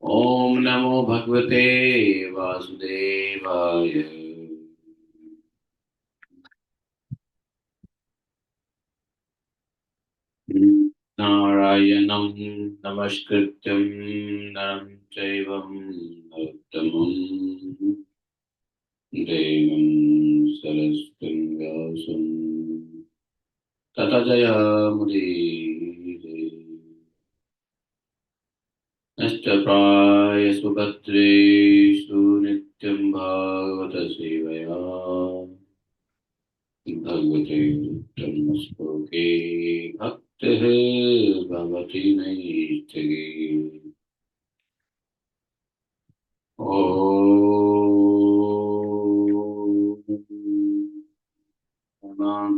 ओम नमो भगवते वासुदेवाय। नारायणं नमस्कृत्यं नरं चैव नरोत्तमं देवीं सरस्वतीं व्यासं ततो जयमुदीरये। नश्च प्राय सुभद्रेषु नित्यं भागवत सेवया भगवते उत्तमश्लोके भक्तिः भवति नैष्ठिकी। ॐ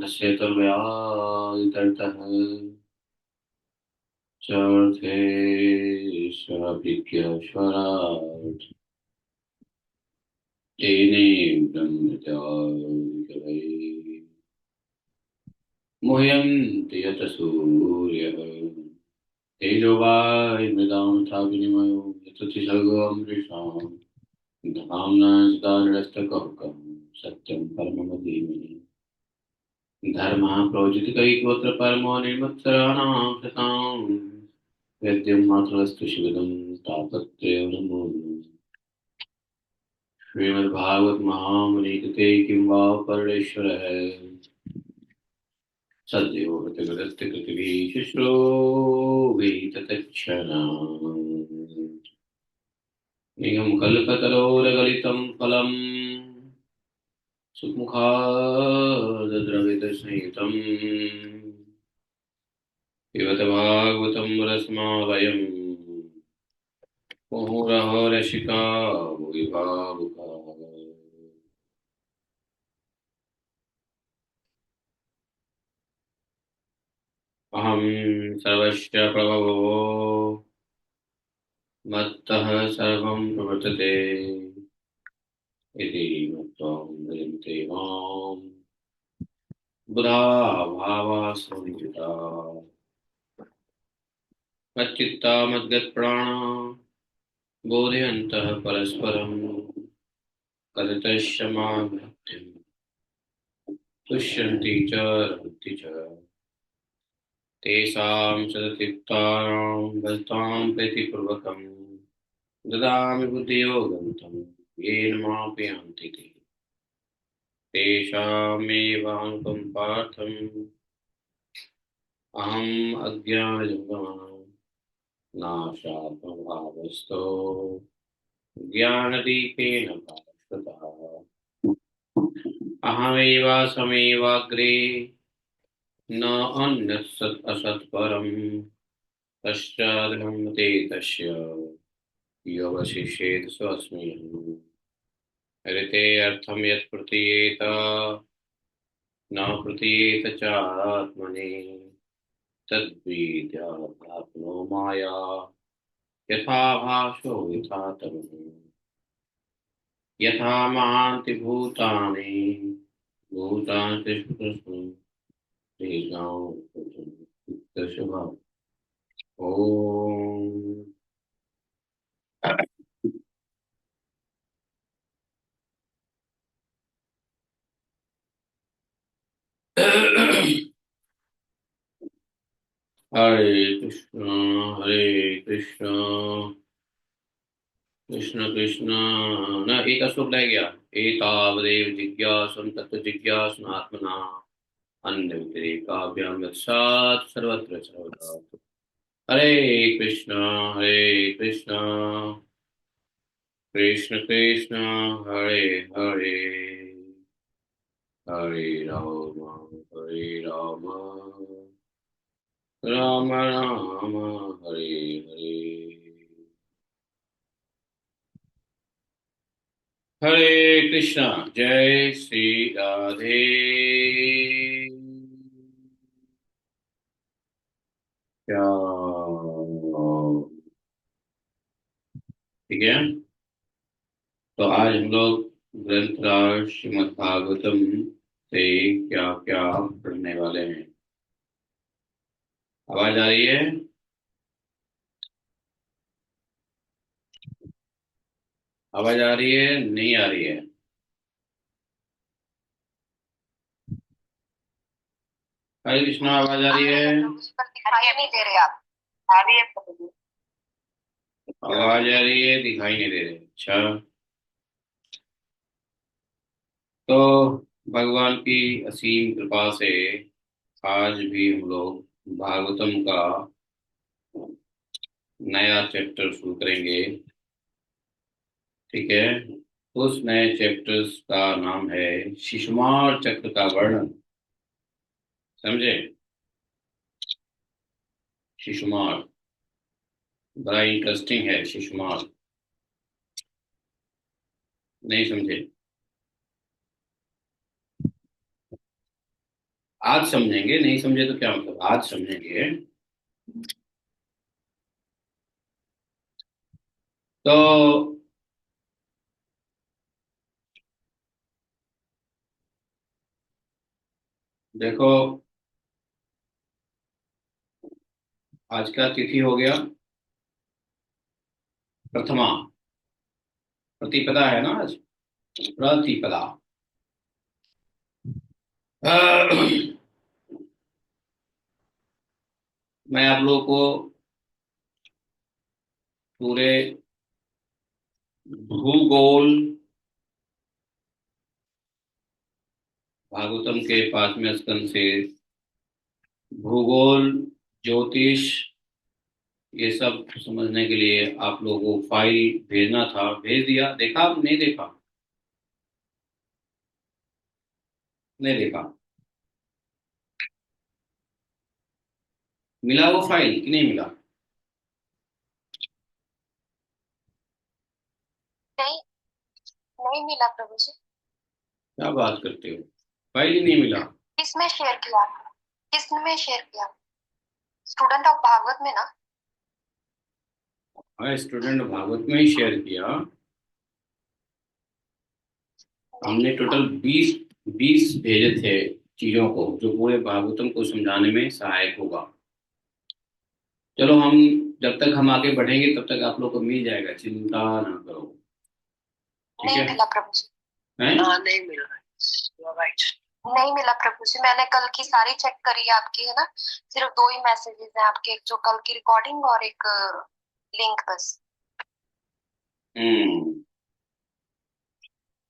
तस्यैतद्व्याधितर्तः चर्थे स्वाभिज्ञस्वराट् तेने ब्रह्मचारिकवै मुह्यन्ति यत् सूर्यः तेजोवायुर्मृदां तथा विनिमयो यतति सर्गो अमृषाम् धाम्ना सदा निरस्तकुहकं सत्यं परमं धीमहि धर्मः प्रोज्झितकैकवोऽत्र परमो निर्मत्सराणां शताम् वेद्यं मातरस्तु शिवदं तापत्रयं नमोऽन्यम् श्रीमद्भागवत महामुनिकृते किं वा परमेश्वरः सद्यो कृतगतस्य कृतिभिः शुश्रूषुभिः तत्क्षणात् निगम कल्पतरोर्गलितं फलम् सुमुखाद्रवितसंयुतम् पिबत भागवतं रसमालयम् मुहुरहो रसिका भुवि भावुका। अहं सर्वस्य प्रभवो मत्तः सर्वं प्रवर्तते इति मत्वा भजन्ते मां बुधा भावा संयुता मच्चित्ता मद्गतप्राणा बोधयन्तः परस्परं कथितस्य मां भक्तिं तुष्यन्ति च रमन्ति च तेषां सततिक्तानां भजतां प्रीतिपूर्वकं ददामि बुद्धियोगं तं येन मापि यान्ति ते तेषामेवानुकम्पार्थम् अहम् अज्ञानजन्मना नाशात्मभावस्थो ज्ञानदीपेन भास्वतः अहमेवासमेवाग्रे न अन्यत् सत् असत् परं पश्चादहं ते तस्य योऽवशिष्येत् स्वस्मि हरिते अर्थं यत् प्रतीयेत न प्रतीयेत च आत्मने तद्विद्यात्मनो माया यथा भासो यथा तनुः यथा महान्ति भूतानि भूतानि तिष्ठन्ति तेषां दशभाव। ओम। हरे कृष्ण कृष्ण कृष्ण। न एक श्लोक रह गया। एतावदेव जिज्ञासं तत्त्व जिज्ञासनात्मना अन्यव्यतिरेकाभ्यां यत्सात् सर्वत्र सर्वदा। हरे कृष्ण कृष्ण कृष्ण हरे हरे हरे राम राम राम हरे हरे हरे कृष्णा। जय श्री राधे। ठीक है। तो आज हम लोग ग्रंथ श्रीमद् भागवतम से क्या क्या पढ़ने वाले हैं। आवाज आ रही है? आवाज आ रही है, नहीं आ रही है? हरे कृष्णा, आवाज आ रही है? प्रभु जी पर दिखाई नहीं दे रहे आप। आ रही है प्रभु जी। आवाज आ रही है, दिखाई नहीं दे रही। अच्छा। तो भगवान की असीम कृपा से आज भी हम लोग भागवतम का नया चैप्टर शुरू करेंगे। ठीक है। उस नए चैप्टर्स का नाम है शिशुमार चक्र का वर्णन। समझे? शिशुमार बड़ा इंटरेस्टिंग है। शिशुमार नहीं समझे? आज समझेंगे, नहीं समझे तो क्या मतलब, आज समझेंगे। तो देखो, आज का तिथि हो गया प्रथमा। प्रतिपदा है ना आज। प्रतिपदा। मैं आप लोगों को पूरे भूगोल भागवतम के 5वें स्कंद से भूगोल, ज्योतिष, ये सब समझने के लिए आप लोगों को फाइल भेजना था। भेज दिया? देखा नहीं देखा? नहीं देखा? मिला वो फाइल कि नहीं मिला? नहीं, नहीं मिला प्रभु जी। क्या बात करते हो, फाइल ही नहीं मिला? किसमें शेयर किया? किसमें शेयर किया? स्टूडेंट ऑफ भागवत में ना? हाँ, स्टूडेंट भागवत में ही शेयर किया। नहीं। हमने टोटल 20 भेजे थे चीजों को, जो पूरे भागवतम को समझाने में सहायक होगा। चलो, हम जब तक हम आगे बढ़ेंगे तब तक आप लोग को मिल जाएगा, चिंता ना करो। ठीक नहीं है? मिला प्रभु जी। हैं? हाँ, नहीं मिल रहा है। राइट। नहीं मिला प्रभु जी, मैंने कल की सारी चेक करी है आपकी, है ना? सिर्फ दो ही मैसेजेस हैं आपके, एक जो कल की रिकॉर्डिंग और एक लिंक बस। हम्म।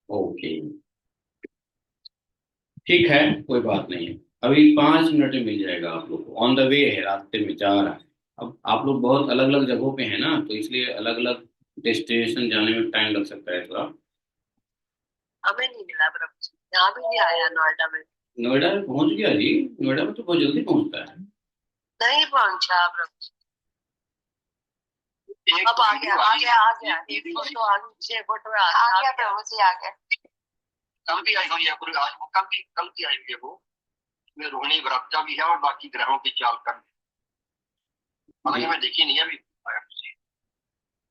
ओके। ठीक है, कोई बात नहीं है। अभी 5 मिनट में मिल जाएगा आप लोग को। ऑन द वे है, रास्ते में जा रहा है। अब आप लोग बहुत अलग अलग जगहों पे हैं ना, तो इसलिए अलग अलग डेस्टिनेशन जाने में टाइम लग सकता है थोड़ा। हमें नहीं मिला प्रभु जी, यहाँ भी नहीं आया नोएडा में। नोएडा में पहुंच गया जी। नोएडा में तो बहुत जल्दी पहुंचता है। नहीं पहुंचा प्रभु जी। अब आ गया, आ गया, आ गया। एक फोटो आ गई, 6 फोटो आ गया प्रभु जी, आ गया। कल भी आई हुई है पूरी, आज वो कल की आई हुई है वो। इसमें रोहिणी व्रत भी है और बाकी ग्रहों की चाल कर। हालांकि मैं देखी नहीं है अभी।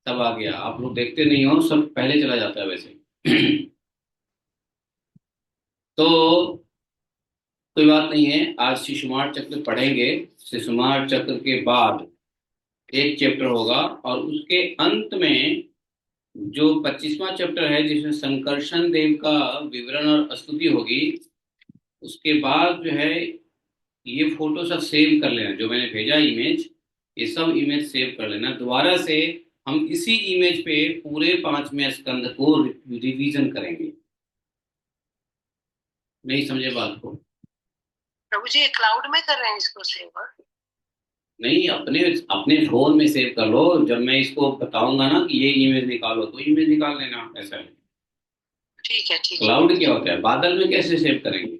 तब आ गया, आप लोग देखते नहीं हो, सब पहले चला जाता है वैसे। तो कोई बात नहीं है, आज शिशुमार चक्र पढ़ेंगे। शिशुमार चक्र के बाद एक चैप्टर होगा, और उसके अंत में जो 25वां चैप्टर है, जिसमें संकर्षण देव का विवरण और स्तुति होगी, उसके बाद जो है, ये फोटो सब सेव कर लेना, जो मैंने भेजा इमेज, ये सब इमेज सेव कर लेना दोबारा से। हम इसी इमेज पे पूरे 5वें स्कंद को रिवीजन करेंगे। नहीं समझे बात को? प्रभु जी क्लाउड में कर रहे हैं इसको सेव? नहीं, अपने अपने फोन में सेव कर लो। जब मैं इसको बताऊंगा ना कि ये इमेज निकालो, तो इमेज निकाल लेना, ऐसा है। ठीक है, ठीक है। क्लाउड क्या होता है, बादल में कैसे सेव करेंगे?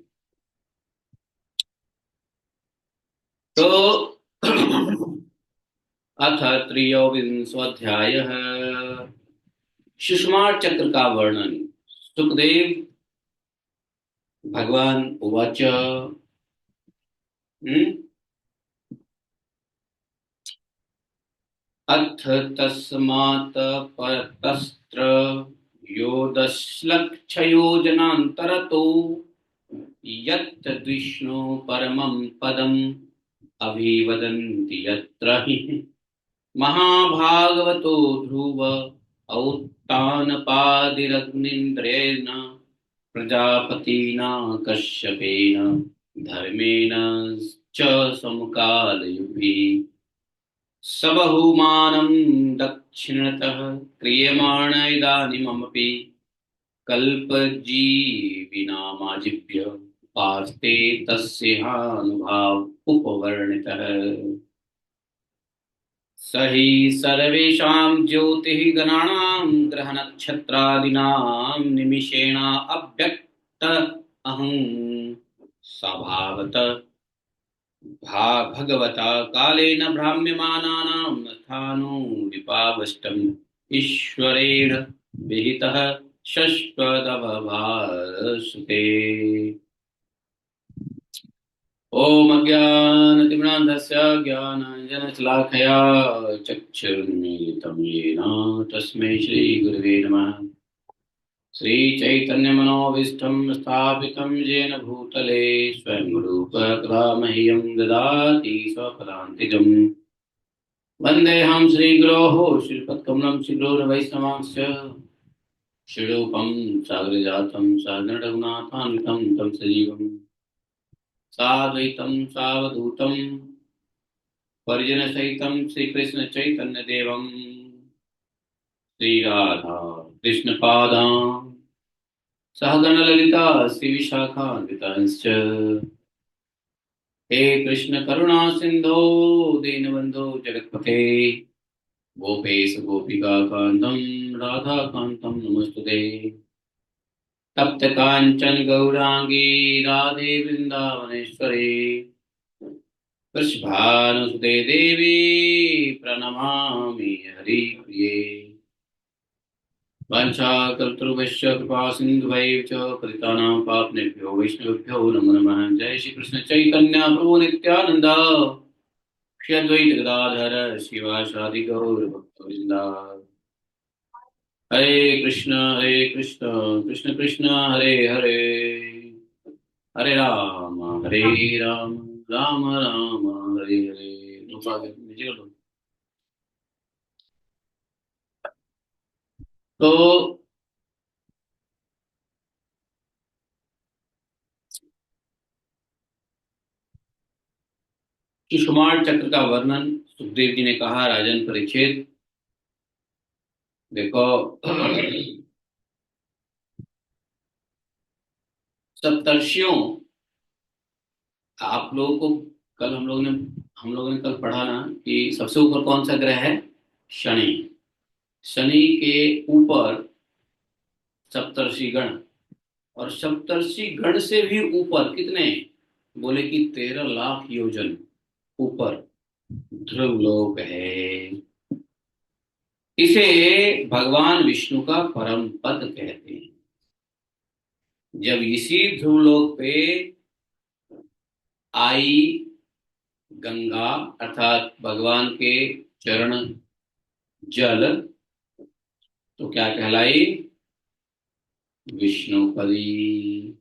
तो अथ त्रयोविंशोऽध्यायः सुषमा चक्र का वर्णन। सुखदेव भगवान उवाच। अथ तस्मात् परतस्त्र योदश्लक्षयोजनान्तरतो यत् विष्णु परमं पदम् अभिवदन्ति यत्र हि महाभागवतो ध्रुव औत्तानपादिरग्निन्द्रेण प्रजापतिना कश्यपेन धर्मेण च समकालयुभिः सबहुमानं दक्षिणतः क्रियमाण इदानीमपि कल्पजीविनामाजिभ्य पास्ते तस्यानुभाव उपवर्णितः स हि सर्वेषां ज्योतिः गणानां ग्रहनक्षत्रादीनां निमिषेण अव्यक्त अहं स्वभावत भगवता कालेन भ्राम्यमानानां स्थानो विपावष्टम् ईश्वरेण विहितः शश्वतभभासते। ॐ अज्ञानतिमिरान्धस्य ज्ञानाञ्जनशलाकया चक्षुरुन्मीलितं येन तस्मै श्रीगुरवे नमः। श्रीचैतन्यमनोभीष्टं स्थापितं येन भूतले स्वयं रूप कदा मह्यं ददाति स्वपदान्तिकम्। वन्देऽहं श्रीगुरोः श्रीपत्कमलं श्रीगुरोर्वैष्णवांश्च श्रीरूपं सागरजातं सागररघुनाथान्वितं तं सजीवम् साद्वैतं सावधूतं परिजनसहितं श्रीकृष्णचैतन्यदेवं श्रीराधा कृष्णपादान् सहगणललिता श्रीविशाखान्वितांश्च हे कृष्ण करुणा सिन्धो दीनबन्धो जगत्पते गोपेश गोपिकान्तं राधाकान्तं नमस्तुते। तप्त कांचन गौरांगी राधे वृंदावनेश्वरी वृषभानुसुते देवी प्रणमामि हरिप्रिये। वंशाकल्पतरुभ्यश्च कृपा सिन्धुभैः च पतितानां पावनेभ्यो वैष्णवेभ्यो नमो नमः। जय श्री कृष्ण चैतन्य प्रभु नित्यानंद श्री अद्वैत गदाधर शिवासादि गौर भक्तवृंद। हरे कृष्ण कृष्ण कृष्ण हरे हरे हरे राम राम राम हरे हरे। तो सुषुमाण चक्र का वर्णन सुखदेव जी ने कहा, राजन परीक्षित देखो सप्तर्षियों, आप लोगों को कल हम लोगों ने कल पढ़ा ना कि सबसे ऊपर कौन सा ग्रह है? शनि। शनि के ऊपर सप्तर्षि गण, और सप्तर्षि गण से भी ऊपर कितने? बोले कि 13 लाख योजन ऊपर ध्रुवलोक है। इसे भगवान विष्णु का परम पद कहते हैं। जब इसी ध्रुवलोक पे आई गंगा अर्थात भगवान के चरण जल, तो क्या कहलाई? विष्णुपदी।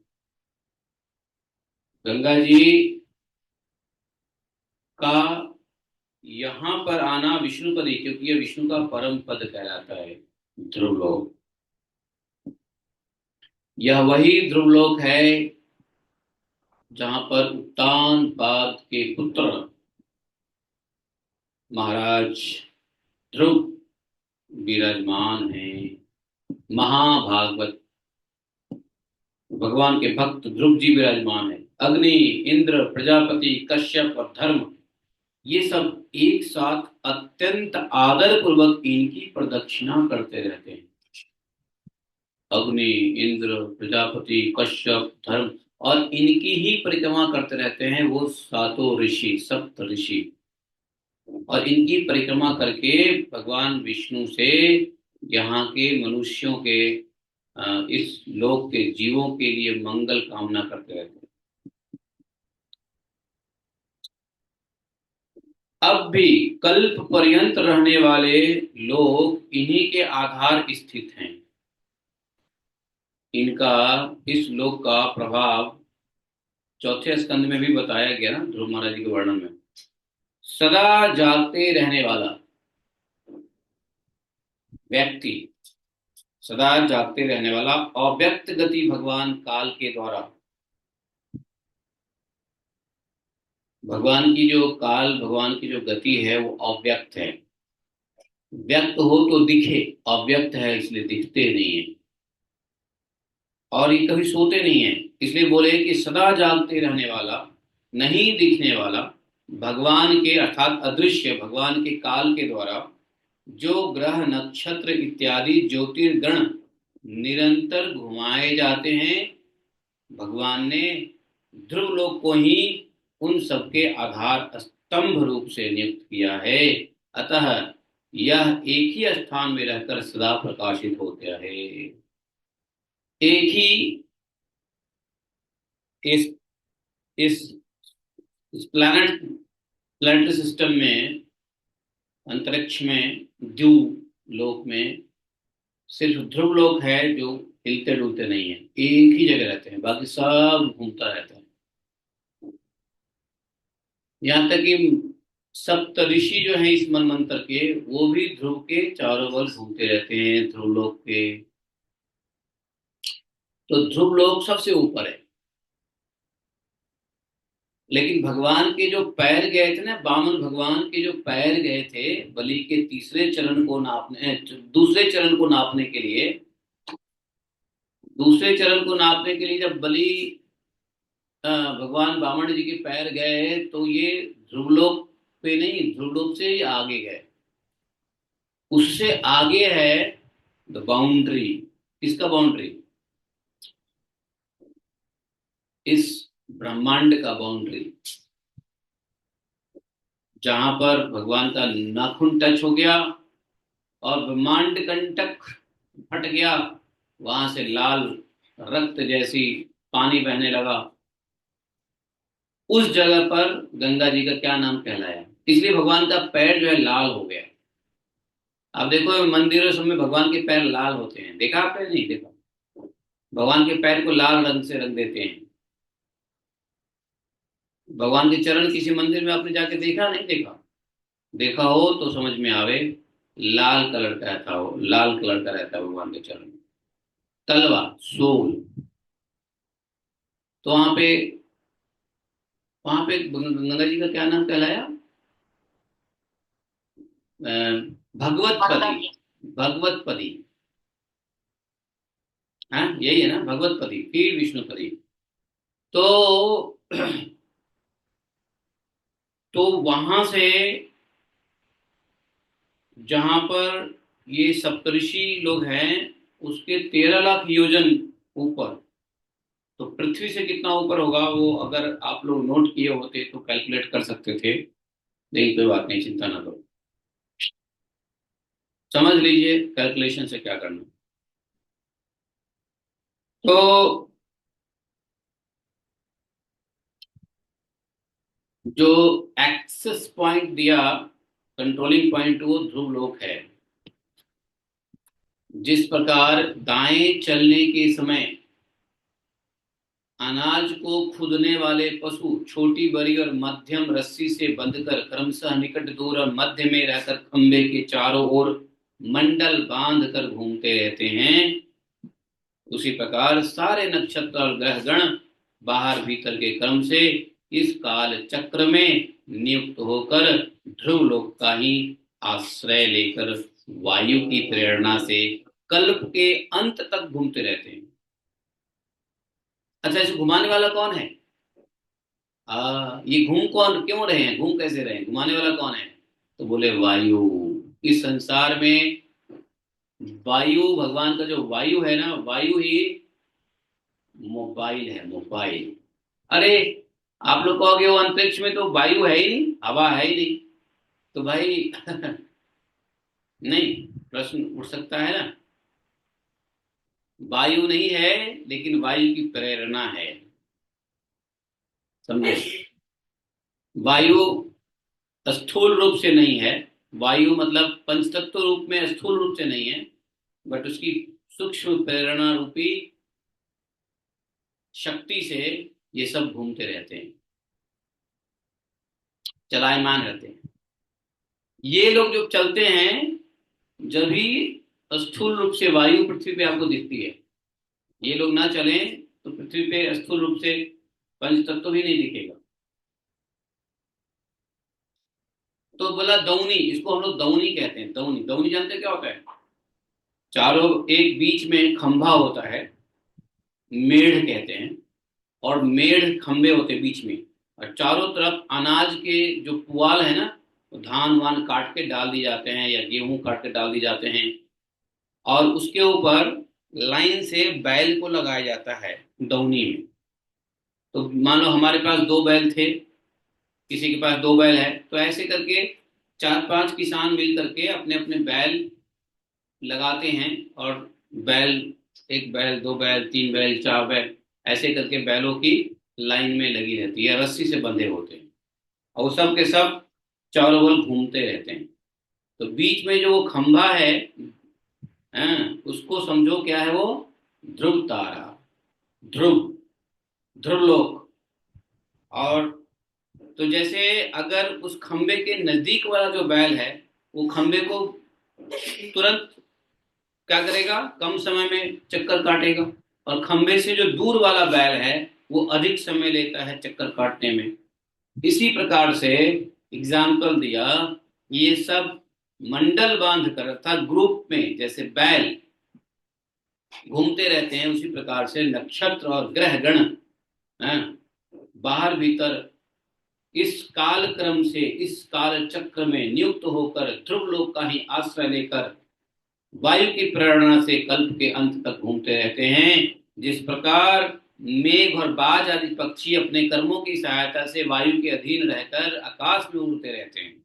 गंगा जी का यहां पर आना विष्णुपदी, क्योंकि यह विष्णु का परम पद कहलाता है ध्रुवलोक। यह वही ध्रुवलोक है जहां पर उत्तानपाद के पुत्र महाराज ध्रुव विराजमान हैं। महाभागवत भगवान के भक्त ध्रुव जी विराजमान है। अग्नि, इंद्र, प्रजापति, कश्यप और धर्म, ये सब एक साथ अत्यंत आदर पूर्वक इनकी प्रदक्षिणा करते रहते हैं। अग्नि, इंद्र, प्रजापति, कश्यप, धर्म, और इनकी ही परिक्रमा करते रहते हैं वो सातों ऋषि, सप्त ऋषि। और इनकी परिक्रमा करके भगवान विष्णु से यहाँ के मनुष्यों के, इस लोक के जीवों के लिए मंगल कामना करते रहते हैं। अब भी कल्प पर्यंत रहने वाले लोग इन्हीं के आधार स्थित हैं। इनका इस लोक का प्रभाव चौथे स्कंद में भी बताया गया ना, ध्रुव महाराज जी के वर्णन में। सदा जागते रहने वाला व्यक्ति सदा जागते रहने वाला, अव्यक्त गति भगवान काल के द्वारा। भगवान की जो काल, भगवान की जो गति है वो अव्यक्त है। व्यक्त हो तो दिखे, अव्यक्त है इसलिए दिखते नहीं है। और ये कभी सोते नहीं है, इसलिए बोले कि सदा जागते रहने वाला, नहीं दिखने वाला, भगवान के अर्थात अदृश्य भगवान के काल के द्वारा जो ग्रह नक्षत्र इत्यादि ज्योतिर्गण निरंतर घुमाए जाते हैं, भगवान ने ध्रुव लोक को ही उन सबके आधार स्तंभ रूप से नियुक्त किया है। अतः यह एक ही स्थान में रहकर सदा प्रकाशित होता है। एक ही इस इस इस प्लैनेटरी सिस्टम में, अंतरिक्ष में, द्यू लोक में सिर्फ ध्रुव लोक है जो हिलते डुलते नहीं है, एक ही जगह रहते हैं, बाकी सब घूमता रहता है। यहाँ तक कि सप्त ऋषि जो है इस मनमंत्र के, वो भी ध्रुव के चारों ओर घूमते रहते हैं, ध्रुव लोक के। तो ध्रुव लोक सबसे ऊपर है। लेकिन भगवान के जो पैर गए थे ना, वामन भगवान के जो पैर गए थे बलि के तीसरे चरण को नापने, दूसरे चरण को नापने के लिए, दूसरे चरण को नापने के लिए जब बलि भगवान वामन जी के पैर गए, तो ये ध्रुवलोक पे नहीं, ध्रुवलोक से ही आगे गए। उससे आगे है द बाउंड्री। किसका बाउंड्री? इस ब्रह्मांड का बाउंड्री। जहां पर भगवान का नाखून टच हो गया और ब्रह्मांड कंटक फट गया, वहां से लाल रक्त जैसी पानी बहने लगा। उस जगह पर गंगा जी का क्या नाम कहलाया, इसलिए भगवान का पैर जो है लाल हो गया। आप देखो मंदिरों सब में भगवान के पैर लाल होते हैं, देखा आपने? नहीं देखा? भगवान के पैर को लाल रंग से रंग देते हैं। भगवान के चरण किसी मंदिर में आपने जाके देखा? नहीं देखा? देखा हो तो समझ में आवे, लाल कलर का रहता हो, लाल कलर का रहता है भगवान के चरण। तलवा, सोल। तो वहां पे गंगा जी का क्या नाम कहलाया? भगवतपति। भगवतपति, हाँ यही है ना, भगवतपति, फिर विष्णुपति। तो तो वहां से जहां पर ये सप्तऋषि लोग हैं, उसके 13 लाख योजन ऊपर। तो पृथ्वी से कितना ऊपर होगा वो अगर आप लोग नोट किए होते तो कैलकुलेट कर सकते थे, लेकिन कोई बात नहीं, चिंता ना करो, समझ लीजिए कैलकुलेशन से क्या करना। तो जो एक्सेस पॉइंट दिया, कंट्रोलिंग पॉइंट, वो ध्रुव लोक है। जिस प्रकार दाएं चलने के समय अनाज को खुदने वाले पशु छोटी बड़ी और मध्यम रस्सी से बंधकर क्रमशः निकट दूर और मध्य में रहकर खंबे के चारों ओर मंडल बांध कर घूमते रहते हैं, उसी प्रकार सारे नक्षत्र और ग्रहगण बाहर भीतर के क्रम से इस काल चक्र में नियुक्त होकर ध्रुव लोक का ही आश्रय लेकर वायु की प्रेरणा से कल्प के अंत तक घूमते रहते हैं। अच्छा, इसे घुमाने वाला कौन है? ये घूम कौन क्यों रहे हैं, घूम कैसे रहे हैं, घुमाने वाला कौन है? तो बोले वायु। इस संसार में वायु, भगवान का जो वायु है ना, वायु ही मोबाइल है, मोबाइल। अरे आप लोग कहोगे वो अंतरिक्ष में तो वायु है ही नहीं, हवा है ही नहीं, तो भाई नहीं, प्रश्न उठ सकता है ना। वायु नहीं है, लेकिन वायु की प्रेरणा है, समझे? वायु स्थूल रूप से नहीं है, वायु मतलब पंचतत्व रूप में स्थूल रूप से नहीं है, बट उसकी सूक्ष्म प्रेरणा रूपी शक्ति से ये सब घूमते रहते हैं, चलायमान रहते हैं। ये लोग जो चलते हैं, जब भी स्थूल रूप से वायु पृथ्वी पे आपको दिखती है। ये लोग ना चलें तो पृथ्वी पे स्थूल रूप से पंच तत्व भी नहीं दिखेगा। तो बोला दौनी, इसको हम लोग दौनी कहते हैं। दौनी, दौनी जानते हैं क्या होता है? चारों, एक बीच में खंभा होता है, मेढ़ कहते हैं, और मेढ़ खंभे होते हैं बीच में, और चारों तरफ अनाज के जो पुआल है ना, तो धान वान काट के डाल दिए जाते हैं या गेहूं काट के डाल दिए जाते हैं, और उसके ऊपर लाइन से बैल को लगाया जाता है दौनी में। तो मान लो हमारे पास दो बैल थे, किसी के पास दो बैल है, तो ऐसे करके चार पांच किसान मिल करके अपने अपने बैल लगाते हैं, और बैल, एक बैल, दो बैल, तीन बैल, चार बैल, ऐसे करके बैलों की लाइन में लगी रहती है, रस्सी से बंधे होते हैं, और वो सब के सब चारों ओर घूमते रहते हैं। तो बीच में जो वो खंभा है, उसको समझो क्या है वो? ध्रुव तारा, ध्रुव, ध्रुवलोक। और तो जैसे अगर उस खंबे के नजदीक वाला जो बैल है, वो खंबे को तुरंत क्या करेगा? कम समय में चक्कर काटेगा। और खंबे से जो दूर वाला बैल है, वो अधिक समय लेता है चक्कर काटने में। इसी प्रकार से एग्जाम्पल दिया, ये सब मंडल बांध कर अर्थात ग्रुप में जैसे बैल घूमते रहते हैं, उसी प्रकार से नक्षत्र और ग्रह गण, बाहर भीतर इस काल क्रम से, इस काल चक्र में नियुक्त होकर ध्रुव लोक का ही आश्रय लेकर वायु की प्रेरणा से कल्प के अंत तक घूमते रहते हैं। जिस प्रकार मेघ और बाज आदि पक्षी अपने कर्मों की सहायता से वायु के अधीन रहकर आकाश में उड़ते रहते हैं,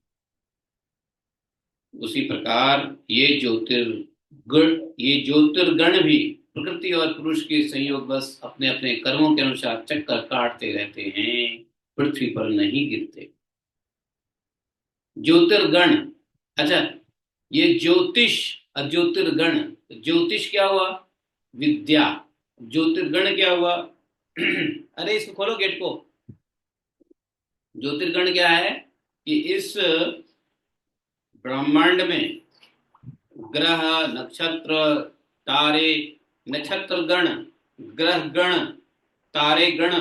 उसी प्रकार ये ज्योतिर्गण भी प्रकृति और पुरुष के संयोग बस अपने अपने कर्मों के अनुसार चक्कर काटते रहते हैं, पृथ्वी पर नहीं गिरते। ज्योतिर्गण, अच्छा, ये ज्योतिष और ज्योतिर्गण, ज्योतिष क्या हुआ? विद्या। ज्योतिर्गण क्या हुआ? अरे इसको खोलो गेट को। ज्योतिर्गण क्या है कि इस ब्रह्मांड में ग्रह, नक्षत्र, तारे, नक्षत्र गण, ग्रह गण, तारे गण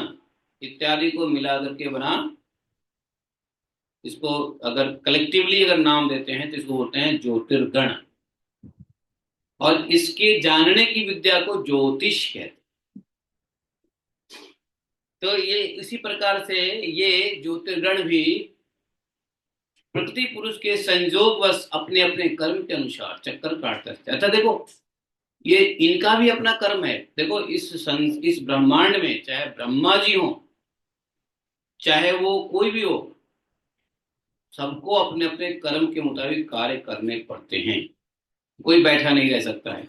इत्यादि को मिलाकर के बना, इसको अगर कलेक्टिवली अगर नाम देते हैं तो इसको बोलते हैं ज्योतिर्गण। और इसके जानने की विद्या को ज्योतिष कहते हैं। तो ये इसी प्रकार से ये ज्योतिर्गण भी प्रकृति पुरुष के संयोगवश अपने अपने कर्म के अनुसार चक्कर काटते रहते हैं। अच्छा देखो, ये इनका भी अपना कर्म है। देखो इस ब्रह्मांड में चाहे ब्रह्मा जी हो, चाहे वो कोई भी हो, सबको अपने अपने कर्म के मुताबिक कार्य करने पड़ते हैं। कोई बैठा नहीं रह सकता है।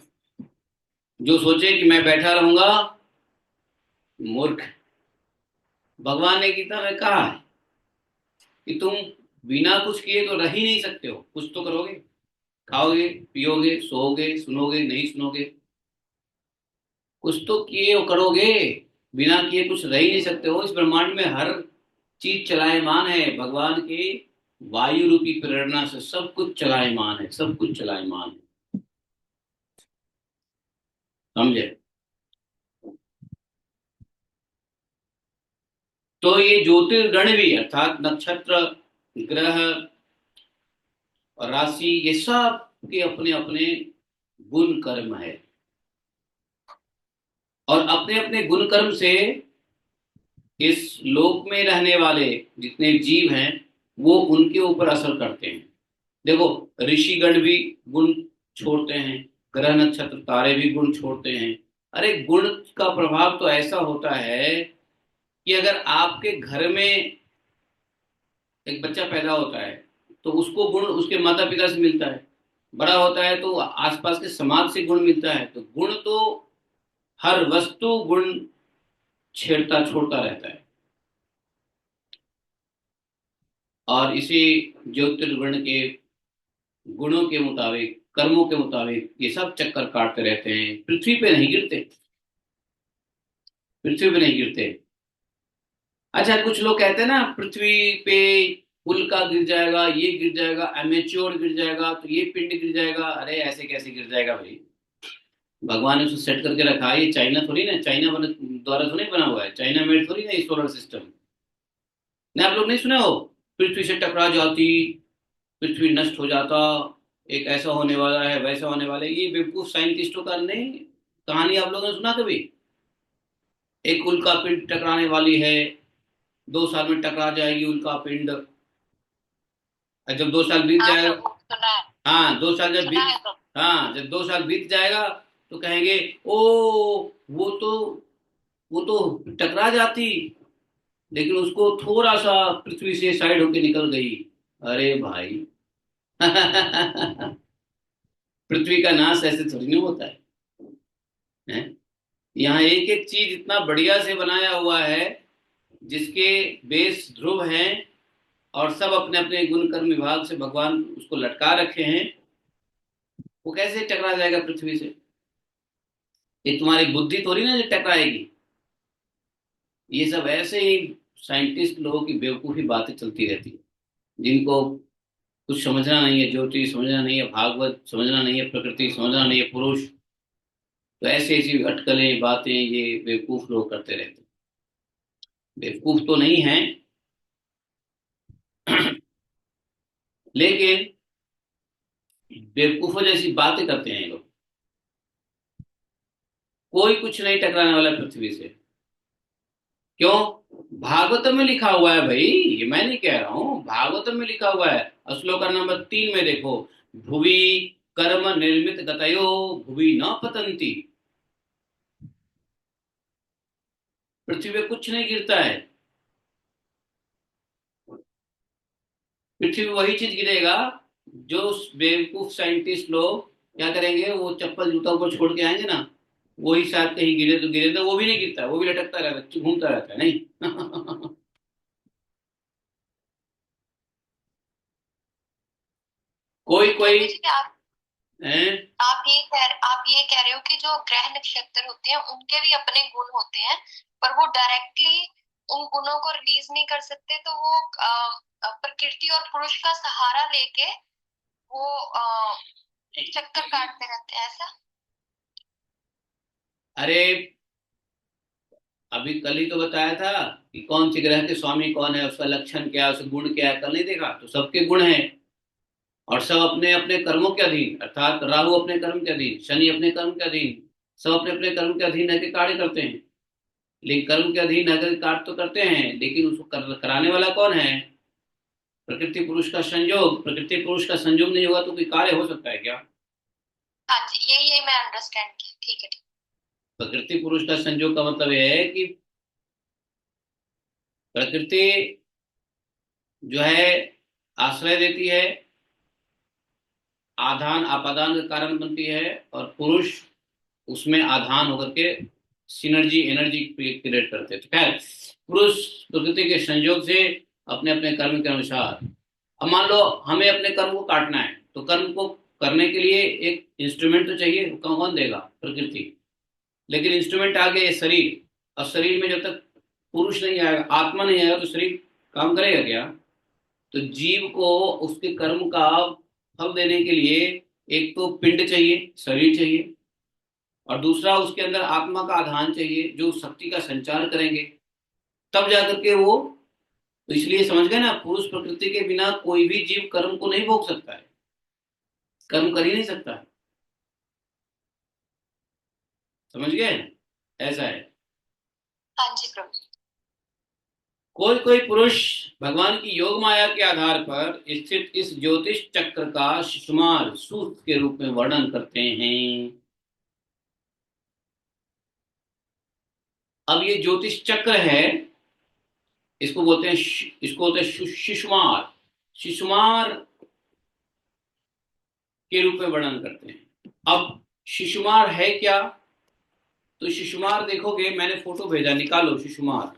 जो सोचे कि मैं बैठा रहूंगा, मूर्ख। भगवान ने गीता में कहा है कि तुम बिना कुछ किए तो रह ही नहीं सकते हो, कुछ तो करोगे, खाओगे, पियोगे, सोओगे, सुनोगे, नहीं सुनोगे, कुछ तो किए और करोगे। बिना किए कुछ रह ही नहीं सकते हो। इस ब्रह्मांड में हर चीज चलायमान है, भगवान की वायु रूपी प्रेरणा से सब कुछ चलायमान है, सब कुछ चलायमान है। समझे? तो ये ज्योतिर्गण भी अर्थात नक्षत्र, ग्रह और राशि, ये सब के अपने अपने गुण कर्म है, और अपने अपने गुण कर्म से इस लोक में रहने वाले जितने जीव हैं वो उनके ऊपर असर करते हैं। देखो, ऋषिगण भी गुण छोड़ते हैं, ग्रह नक्षत्र तारे भी गुण छोड़ते हैं। अरे गुण का प्रभाव तो ऐसा होता है कि अगर आपके घर में एक बच्चा पैदा होता है तो उसको गुण उसके माता पिता से मिलता है, बड़ा होता है तो आसपास के समाज से गुण मिलता है। तो गुण तो हर वस्तु गुण छेड़ता छोड़ता रहता है। और इसी ज्योतिर्गुण के गुणों के मुताबिक, कर्मों के मुताबिक ये सब चक्कर काटते रहते हैं, पृथ्वी पे नहीं गिरते, पृथ्वी पे नहीं गिरते। अच्छा, कुछ लोग कहते हैं ना पृथ्वी पे उल्का गिर जाएगा, ये गिर जाएगा, एमेच्योर गिर जाएगा, तो ये पिंड गिर जाएगा। अरे ऐसे कैसे गिर जाएगा भाई? भगवान ने उसको सेट करके रखा है। ये चाइना थोड़ी ना, चाइना द्वारा थोड़ी बना हुआ है, चाइना मेड थोड़ी ना ये सोलर सिस्टम। नहीं, आप लोग नहीं सुने हो? पृथ्वी से टकरा जाती, पृथ्वी नष्ट हो जाता, एक ऐसा होने वाला है, वैसा होने वाला है। ये बेवकूफ साइंटिस्टों का नहीं कहानी आप लोगों ने सुना कभी? एक उल्का पिंड टकराने वाली है, 2 साल में टकरा जाएगी उल्का पिंड। और जब 2 साल बीत हाँ जाएगा, प्रभु, सुना है। हाँ 2 साल जब सुना है बीत, प्रभु। हाँ जब 2 साल बीत जाएगा तो कहेंगे, ओ वो तो वो तो टकरा जाती, लेकिन उसको थोड़ा सा पृथ्वी से साइड होके निकल गई। अरे भाई पृथ्वी का नाश ऐसे थोड़ी ना होता है? यहाँ एक एक चीज इतना बढ़िया से बनाया हुआ है, जिसके बेस ध्रुव हैं, और सब अपने अपने गुण कर्म विभाग से भगवान उसको लटका रखे हैं। वो कैसे टकरा जाएगा पृथ्वी से? ये तुम्हारी बुद्धि थोड़ी ना जो टकराएगी। ये सब ऐसे ही साइंटिस्ट लोगों की बेवकूफी बातें चलती रहती है, जिनको कुछ समझना नहीं है, ज्योतिष समझना नहीं है, भागवत समझना नहीं है, प्रकृति समझना नहीं है, पुरुष। तो ऐसी ऐसी अटकलें बातें ये बेवकूफ लोग करते रहते हैं। बेवकूफ तो नहीं है, लेकिन बेवकूफों जैसी बातें करते हैं ये लोग। कोई कुछ नहीं टकराने वाला पृथ्वी से। क्यों? भागवतम में लिखा हुआ है भाई, ये मैं नहीं कह रहा हूं, भागवतम में लिखा हुआ है। श्लोक नंबर 3 में देखो, भुवि कर्म निर्मित गतयो भुवि न पतंती। पृथ्वी पे कुछ नहीं गिरता है, पृथ्वी पे वही चीज गिरेगा जो बेवकूफ साइंटिस्ट लोग क्या करेंगे, वो चप्पल जूता ऊपर छोड़ के आएंगे ना, वही शायद कहीं गिरे तो गिरे, तो वो भी नहीं गिरता, वो भी लटकता रहता है, घूमता रहता है नहीं। कोई कोई प्रभु जी, आप है। आप ये कह रहे हो कि जो ग्रह नक्षत्र होते हैं उनके भी अपने गुण होते हैं, पर वो डायरेक्टली उन गुणों को रिलीज नहीं कर सकते, तो वो प्रकृति और पुरुष का सहारा लेके वो चक्कर काटते रहते हैं, ऐसा? अरे अभी कल ही तो बताया था कि कौन सी ग्रह के स्वामी कौन है, उसका लक्षण क्या है, उसका गुण क्या है। कल नहीं देखा? तो सबके गुण हैं, और सब अपने अपने कर्मों के अधीन, अर्थात राहु अपने कर्म के अधीन, शनि अपने कर्म के अधीन, सब अपने अपने कर्म के अधीन रहकर कार्य करते हैं। लेकिन कर्म के अधीन रहकर कार्य तो करते हैं, लेकिन उसको कराने वाला कौन है? प्रकृति पुरुष का संयोग। प्रकृति पुरुष का संयोग नहीं होगा तो कोई कार्य हो सकता है क्या? हाँ जी, यही मैं अंडरस्टैंड की। ठीक है, ठीक। प्रकृति पुरुष का संयोग का मतलब यह है कि प्रकृति जो है आश्रय देती है, आधान आपादान का कारण बनती है, और पुरुष उसमें आधान होकर के सिनर्जी एनर्जी क्रिएट करते हैं। तो खैर, पुरुष प्रकृति के संयोग से अपने अपने कर्म के अनुसार, अब मान लो हमें अपने कर्म को काटना है, तो कर्म को करने के लिए एक इंस्ट्रूमेंट तो चाहिए। कौन देगा? प्रकृति। लेकिन इंस्ट्रूमेंट आ गया ये शरीर, और शरीर में जब तक पुरुष नहीं आएगा, आत्मा नहीं आएगा, तो शरीर काम करेगा क्या? तो जीव को उसके कर्म का फल देने के लिए एक तो पिंड चाहिए, शरीर चाहिए, और दूसरा उसके अंदर आत्मा का आधान चाहिए जो शक्ति का संचार करेंगे, तब जाकर के वो। तो इसलिए समझ गए ना, पुरुष प्रकृति के बिना कोई भी जीव कर्म को नहीं भोग सकता है, कर्म कर ही नहीं सकता है। समझ गए? ऐसा है। हाँ जी प्रभु। कोई कोई पुरुष भगवान की योग माया के आधार पर स्थित इस ज्योतिष चक्र का सुमार सूक्त के रूप में वर्णन करते हैं। अब ये ज्योतिष चक्र है, इसको बोलते हैं इसको बोलते हैं शिशुमार। शिशुमार के रूप में वर्णन करते हैं। अब शिशुमार है क्या? तो शिशुमार देखोगे, मैंने फोटो भेजा, निकालो शिशुमार।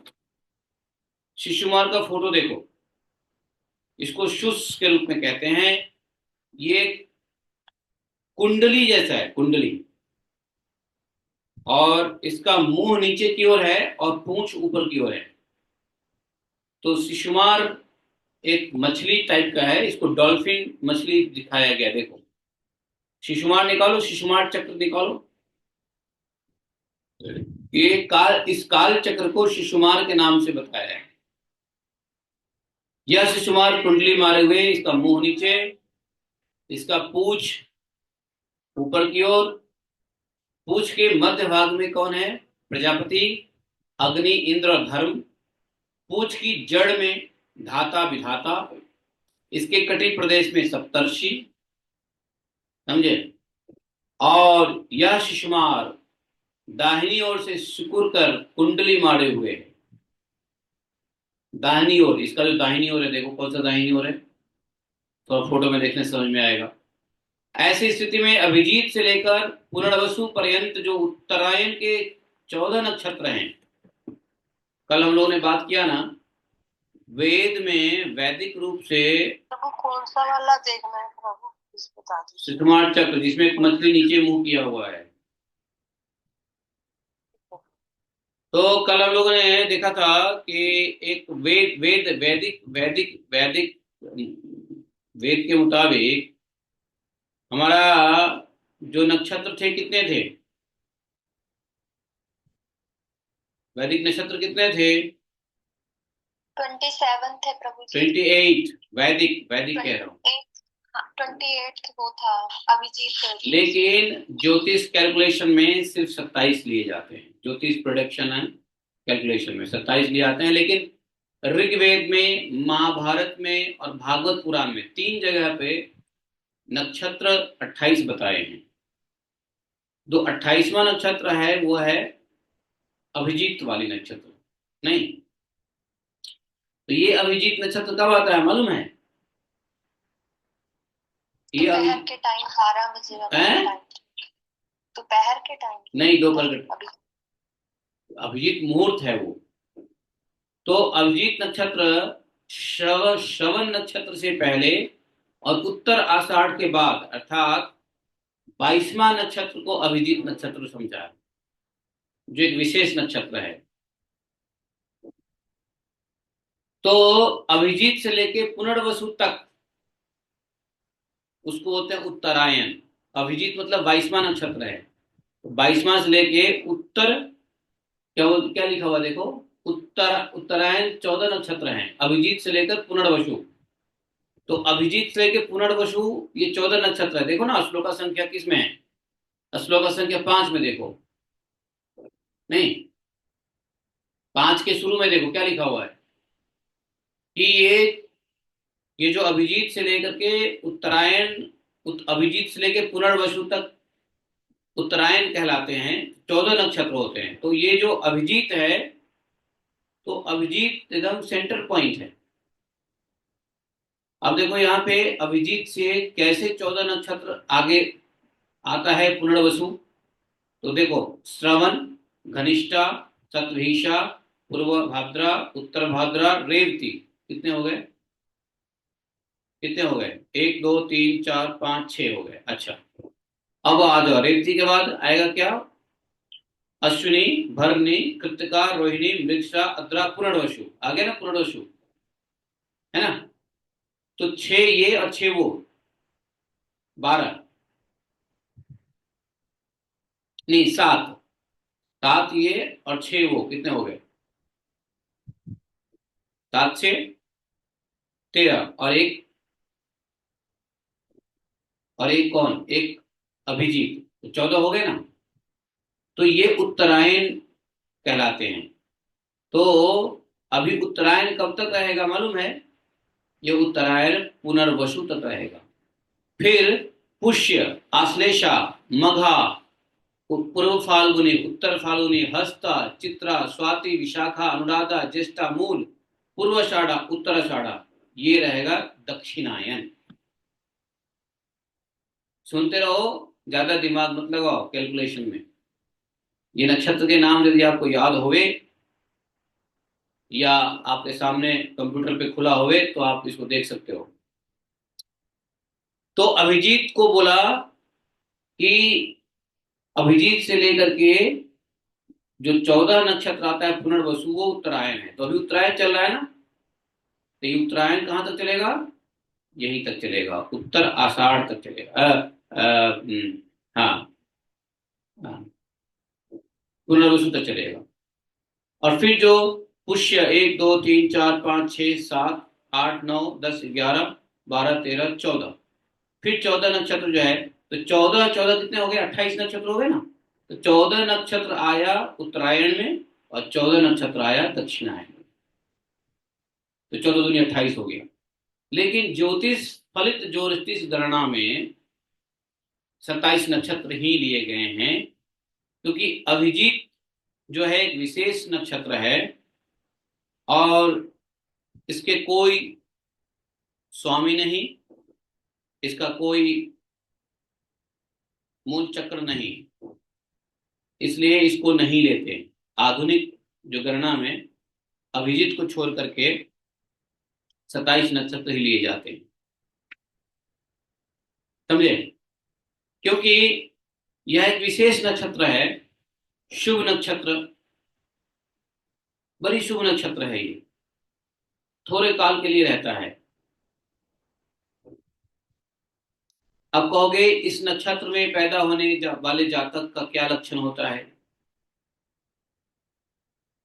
शिशुमार का फोटो देखो, इसको शुष के रूप में कहते हैं। ये कुंडली जैसा है, कुंडली, और इसका मुंह नीचे की ओर है और पूंछ ऊपर की ओर है। तो शिशुमार एक मछली टाइप का है, इसको डॉल्फिन मछली दिखाया गया। देखो शिशुमार निकालो, शिशुमार चक्र निकालो। ये काल, इस काल चक्र को शिशुमार के नाम से बताया है। यह शिशुमार कुंडली मारे हुए, इसका मुंह नीचे, इसका पूंछ ऊपर की ओर, पूंछ के मध्य भाग में कौन है? प्रजापति, अग्नि, इंद्र और धर्म। पूंछ की जड़ में धाता विधाता, इसके कटी प्रदेश में सप्तर्षि, समझे। और यह शिशुमार दाहिनी ओर से सिकुड़ कर कुंडली मारे हुए है। दाहिनी ओर, इसका जो दाहिनी ओर है, देखो कौन सा दाहिनी ओर है, तो फोटो में देखने समझ में आएगा। ऐसी स्थिति में अभिजीत से लेकर पुनर्वसु पर्यंत जो उत्तरायण के 14 नक्षत्र हैं, कल हम लोगों ने बात किया ना, वेद में वैदिक रूप से प्रभु कौन सा वाला देखना है प्रभु, प्लीज बता दीजिए। शिशुमार चक्र, जिसमें एक मछली नीचे मुंह किया हुआ है। तो कल हम लोगों ने देखा था कि एक वैदिक वेद के मुताबिक हमारा जो नक्षत्र थे कितने थे? वैदिक नक्षत्र कितने थे? 27 थे प्रभु जी। 28 वैदिक कह रहा हूँ। 28 वो था अभिजीत। लेकिन ज्योतिष कैलकुलेशन में सिर्फ 27 लिए जाते हैं। ज्योतिष प्रोडक्शन एंड कैलकुलेशन में 27 लिए आते हैं, लेकिन ऋग्वेद में, महाभारत में और भागवत पुराण में 3 जगह पे नक्षत्र 28 बताए हैं। जो 28वां नक्षत्र है वो है अभिजीत वाली नक्षत्र। नहीं, तो ये अभिजीत नक्षत्र कब आता है मालूम है? ये दोपहर के टाइम 12 बजे वाला, दोपहर के टाइम नहीं, दोपहर के, अभिजीत मुहूर्त है वो। तो अभिजीत नक्षत्र श्रवण नक्षत्र से पहले और उत्तर आषाढ़ के बाद, अर्थात 22वां नक्षत्र को अभिजीत नक्षत्र समझा है, जो एक विशेष नक्षत्र है। तो अभिजीत से लेके पुनर्वसु तक उसको होते हैं उत्तरायण। अभिजीत मतलब 22वां नक्षत्र है, तो 22वां से लेके उत्तर, क्या लिखा हुआ देखो, उत्तरायण 14 नक्षत्र हैं, अभिजीत से लेकर पुनर्वसु। तो अभिजीत से लेकर पुनर्वसु ये 14 नक्षत्र है। देखो ना, श्लोका संख्या किसमें है? श्लोका संख्या 5 में देखो, नहीं 5 के शुरू में देखो क्या लिखा हुआ है कि ये जो अभिजीत से लेकर के उत्तरायण, अभिजीत से लेकर पुनर्वसु तक उत्तरायण कहलाते हैं, 14 नक्षत्र होते हैं। तो ये जो अभिजीत है, तो अभिजीत एकदम सेंटर पॉइंट है। अब देखो यहाँ पे अभिजीत से कैसे 14 नक्षत्र आगे आता है पुनर्वसु। तो देखो श्रवण, घनिष्ठा, शतभिषा, पूर्व भाद्रा, उत्तर भाद्रा, रेवती, कितने हो गए? कितने हो गए? 1 2 3 4 5 6 हो गए। अच्छा, अब आ जाओ, रेवती के बाद आएगा क्या? अश्विनी, भरणी, कृतिका, रोहिणी, मृगशा, अद्रा, पुनर्वसु। आ गया ना पुनर्वसु, है ना। तो 6 ये और 6 वो, 12, नहीं 7, 7 ये और 6 वो, कितने हो गए? 7 6 13, और एक कौन? एक अभिजीत, तो 14 हो गए ना। तो ये उत्तरायण कहलाते हैं। तो अभी उत्तरायण कब तक रहेगा मालूम है? ये उत्तरायण पुनर्वसु तक रहेगा। फिर पुष्य, आश्लेषा, मघा, पूर्व फाल्गुनी, उत्तर फाल्गुनी, हस्ता, चित्रा, स्वाति, विशाखा, अनुराधा, ज्येष्ठा, मूल, पूर्वाषाढ़ा, उत्तराषाढ़ा, ये रहेगा दक्षिणायन। सुनते रहो, ज्यादा दिमाग मत लगाओ कैलकुलेशन में। ये नक्षत्र के नाम यदि आपको याद होवे या आपके सामने कंप्यूटर पे खुला होवे तो आप इसको देख सकते हो। तो अभिजीत को बोला कि अभिजीत से लेकर के जो 14 नक्षत्र आता है पुनर्वसु, वो उत्तरायण है। तो अभी उत्तरायण चल रहा है ना, तो ये उत्तरायण कहाँ तक चलेगा? यहीं तक चलेगा, उत्तर आषाढ़ तक चलेगा। हाँ, हाँ, पुनर्वसु तक चलेगा। और फिर जो पुष्य 1 2 3 4 5 6 7 8 9 10 11 12 13 14, फिर 14 नक्षत्र जो है, तो 14 14 कितने हो गए? 28 नक्षत्र हो गए ना। तो 14 नक्षत्र आया उत्तरायण में और 14 नक्षत्र आया दक्षिणायन में, तो 14 दूनी 28 हो गया। लेकिन ज्योतिष फलित ज्योतिष गणना में 27 नक्षत्र ही लिए गए हैं, क्योंकि अभिजीत जो है एक विशेष नक्षत्र है और इसके कोई स्वामी नहीं, इसका कोई मूल चक्र नहीं, इसलिए इसको नहीं लेते। आधुनिक जो गणना में अभिजीत को छोड़ करके 27 नक्षत्र ही लिए जाते हैं, समझे? क्योंकि यह एक विशेष नक्षत्र है, शुभ नक्षत्र, बड़ी शुभ नक्षत्र है ये, थोड़े काल के लिए रहता है। अब कहोगे इस नक्षत्र में पैदा होने वाले जातक का क्या लक्षण होता है?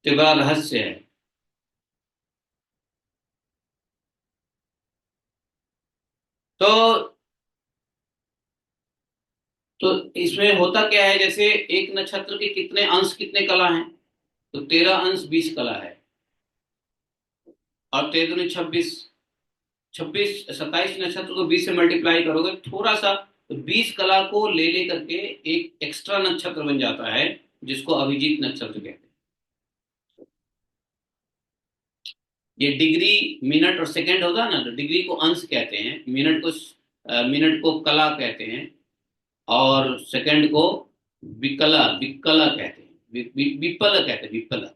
तो बड़ा रहस्य है। तो तो इसमें होता क्या है, जैसे एक नक्षत्र के कितने अंश कितने कला हैं? तो 13 अंश 20 कला है, और 13 दूनी 26, 26 27 नक्षत्र को 20 से मल्टीप्लाई करोगे थोड़ा सा, तो 20 कला को ले ले करके एक एक्स्ट्रा नक्षत्र बन जाता है, जिसको अभिजीत नक्षत्र कहते हैं। ये डिग्री मिनट और सेकंड होता है ना, तो डिग्री को अंश कहते हैं, मिनट को कला कहते हैं, और सेकंड को विकला विकला कहते हैं, विपल कहते हैं, विपल।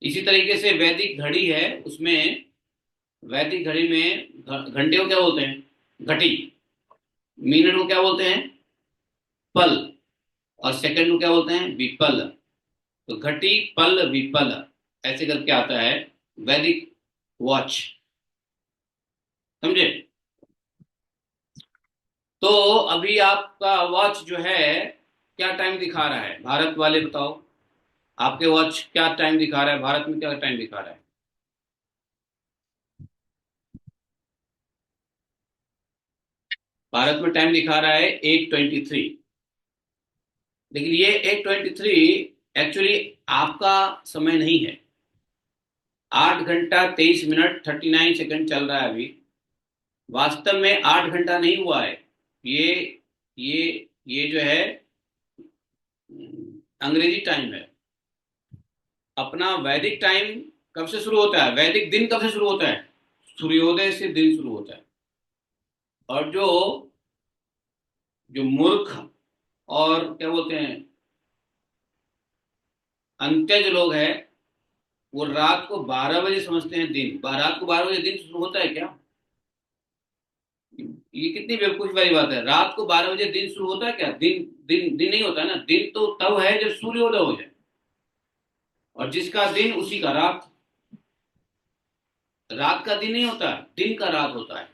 इसी तरीके से वैदिक घड़ी है, उसमें वैदिक घड़ी में घंटे को क्या बोलते हैं? घटी। मिनट को क्या बोलते हैं? पल। और सेकंड को क्या बोलते हैं? विपल। तो घटी पल विपल ऐसे करके आता है वैदिक वॉच, समझे? तो अभी आपका वॉच जो है क्या टाइम दिखा रहा है? भारत वाले बताओ, आपके वॉच क्या टाइम दिखा रहा है? भारत में क्या टाइम दिखा रहा है? भारत में टाइम दिखा रहा है 8:23। लेकिन ये 8:23 एक्चुअली आपका समय नहीं है। 8 घंटा 23 मिनट 39 सेकंड चल रहा है अभी। वास्तव में 8 घंटा नहीं हुआ है। ये ये ये जो है अंग्रेजी टाइम है। अपना वैदिक टाइम कब से शुरू होता है? वैदिक दिन कब से शुरू होता है? सूर्योदय से दिन शुरू होता है। और जो जो मूर्ख और क्या बोलते हैं अंत्यज लोग हैं, वो रात को 12 बजे समझते हैं दिन। रात को 12 बजे दिन शुरू होता है क्या? ये कितनी बेवकूफी वाली बात है। रात को 12 बजे दिन शुरू होता है क्या? दिन दिन दिन नहीं होता है ना। दिन तो तब है जब सूर्योदय हो जाए, और जिसका दिन उसी का रात। रात का दिन नहीं होता, दिन का रात होता है।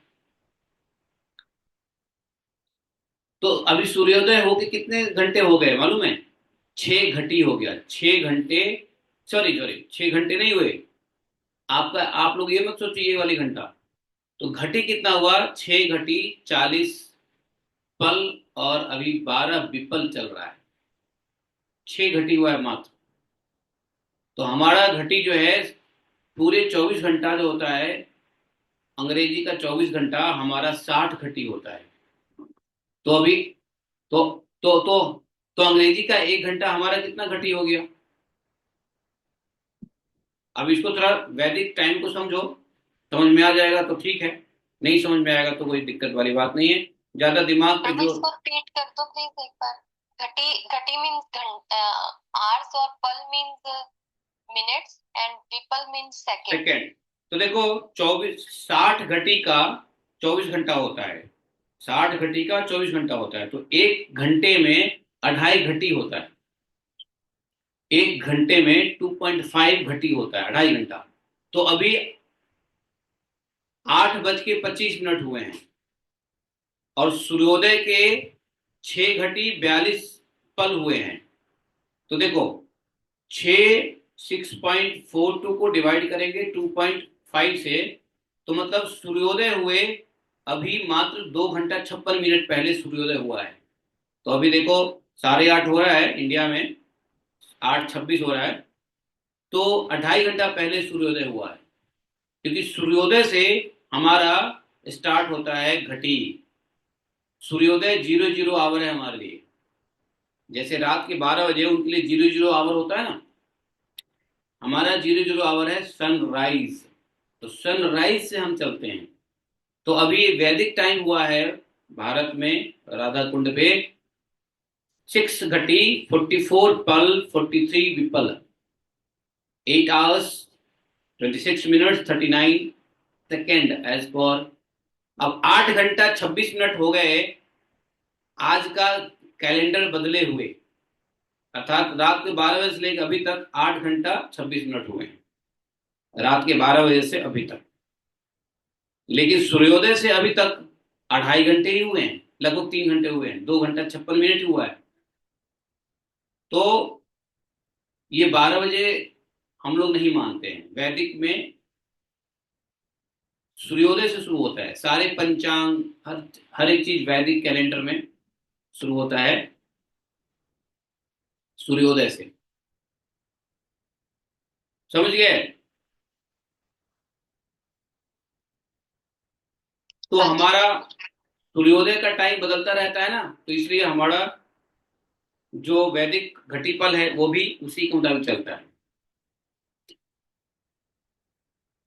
तो अभी सूर्योदय होके कितने घंटे हो गए मालूम है? 6 घटी हो गया। 6 घंटे, सॉरी सॉरी, 6 घंटे नहीं हुए। आपका आप लोग ये मत सोचिए ये वाली घंटा। तो घटी कितना हुआ? 6 घटी 40 पल, और अभी 12 विपल चल रहा है। 6 घटी हुआ है मात्र। तो हमारा घटी जो है पूरे 24 घंटा जो होता है, अंग्रेजी का 24 घंटा, हमारा 60 घटी होता है। तो अभी तो तो तो तो अंग्रेजी का 1 घंटा हमारा कितना घटी हो गया? अब इसको थोड़ा वैदिक टाइम को समझो, समझ में आ जाएगा तो ठीक है, नहीं समझ में आएगा तो कोई दिक्कत वाली बात नहीं है। ज्यादा दिमाग पे जो इसको रिपीट कर दो प्लीज एक बार। घटी घटी मींस आवर्स और पल means minutes and Vipul means second. तो देखो 60 घटी का 24 घंटा होता है। 60 घटी का 24 घंटा होता है, तो 1 घंटे में 2.5 घटी होता है। 1 घंटे में 2.5 घटी होता है, 2.5 घंटा। तो अभी 8:25 हुए हैं और सूर्योदय के 6:42 हुए हैं। तो देखो 6.42 को डिवाइड करेंगे 2.5 से, तो मतलब सूर्योदय हुए अभी मात्र 2 घंटा 56 मिनट पहले सूर्योदय हुआ है। तो अभी देखो 8:30 हो रहा है इंडिया में, 8:26 हो रहा है, तो 2.5 घंटा पहले सूर्योदय हुआ है। क्योंकि सूर्योदय से हमारा स्टार्ट होता है घटी। सूर्योदय 00 आवर है हमारे लिए, जैसे रात के 12 बजे उनके लिए 00 आवर होता है ना, हमारा 00 आवर है सनराइज। तो सनराइज से हम चलते हैं। तो अभी वैदिक टाइम हुआ है भारत में राधा कुंड पे 6:44 पल 43 विपल, 8 hours 26 minutes 39 seconds एज पर। अब 8 घंटा 26 मिनट हो गए आज का कैलेंडर बदले हुए, अर्थात रात के 12 बजे से लेकर अभी तक 8 घंटा 26 मिनट हुए हैं, रात के 12 बजे से अभी तक। लेकिन सूर्योदय से अभी तक 2.5 घंटे ही हुए हैं, लगभग 3 घंटे हुए हैं, 2 घंटा 56 मिनट ही हुआ है। तो ये 12 बजे हम लोग नहीं मानते हैं। वैदिक में सूर्योदय से शुरू होता है, सारे पंचांग हर एक चीज वैदिक कैलेंडर में शुरू होता है सूर्योदय से। समझ गए? तो हाँ जी। हमारा सूर्योदय का टाइम बदलता रहता है ना, तो इसलिए हमारा जो वैदिक घटीपल है वो भी उसी के मुताबिक चलता है।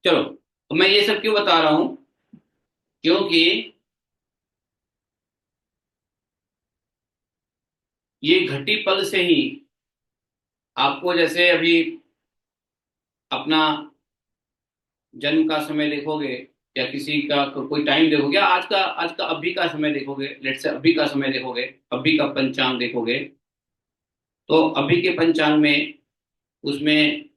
चलो, तो मैं ये सब क्यों बता रहा हूं? क्योंकि ये घटीपल से ही आपको, जैसे अभी अपना जन्म का समय देखोगे या किसी का कोई टाइम देखोगे, आज का अभी का समय देखोगे, लेट से अभी का समय देखोगे, अभी का पंचांग देखोगे, तो अभी के पंचांग में उसमें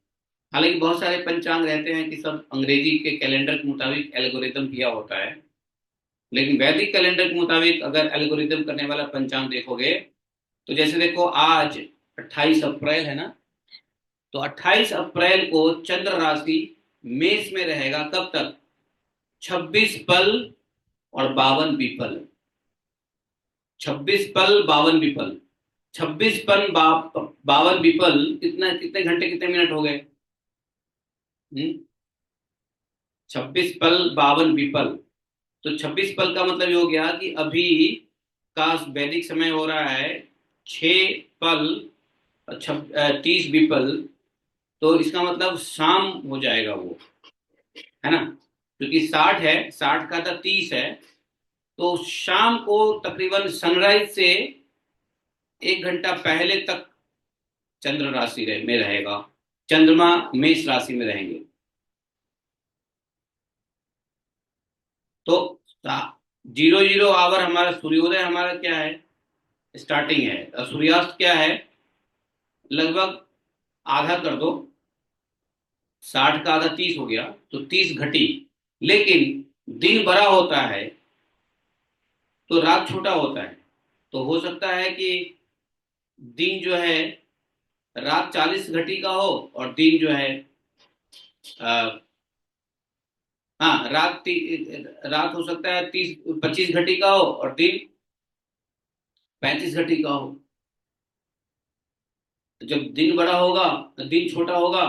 हालांकि बहुत सारे पंचांग रहते हैं कि सब अंग्रेजी के कैलेंडर के मुताबिक एल्गोरिदम किया होता है, लेकिन वैदिक कैलेंडर के मुताबिक अगर एल्गोरिदम करने वाला पंचांग देखोगे, तो जैसे देखो आज 28 अप्रैल है ना, तो 28 अप्रैल को चंद्र राशि मेष में रहेगा कब तक? 26 पल और 52 विपल। 26 पल 52 विपल, 26 पल 52 विपल, कितना, कितने घंटे कितने मिनट हो गए? 26 पल 52 विपल। तो 26 पल का मतलब ये हो गया कि अभी का वैदिक समय हो रहा है 6 पल 30 विपल। तो इसका मतलब शाम हो जाएगा वो, है ना, क्योंकि 60 है, 60 का था 30 है, तो शाम को तकरीबन सनराइज से 1 घंटा पहले तक चंद्र राशि में रहेगा, चंद्रमा मेष राशि में रहेंगे। तो 00 आवर हमारा सूर्योदय, हमारा क्या है, स्टार्टिंग है, और सूर्यास्त क्या है, लगभग आधा कर दो, 60 का आधा 30 हो गया, तो 30 घटी। लेकिन दिन बड़ा होता है तो रात छोटा होता है, तो हो सकता है कि दिन जो है रात 40 घटी का हो और दिन जो है आ, हाँ रात हो सकता है 30 25 घटी का हो और दिन 35 घटी का हो। तो जब दिन बड़ा होगा तो दिन छोटा होगा,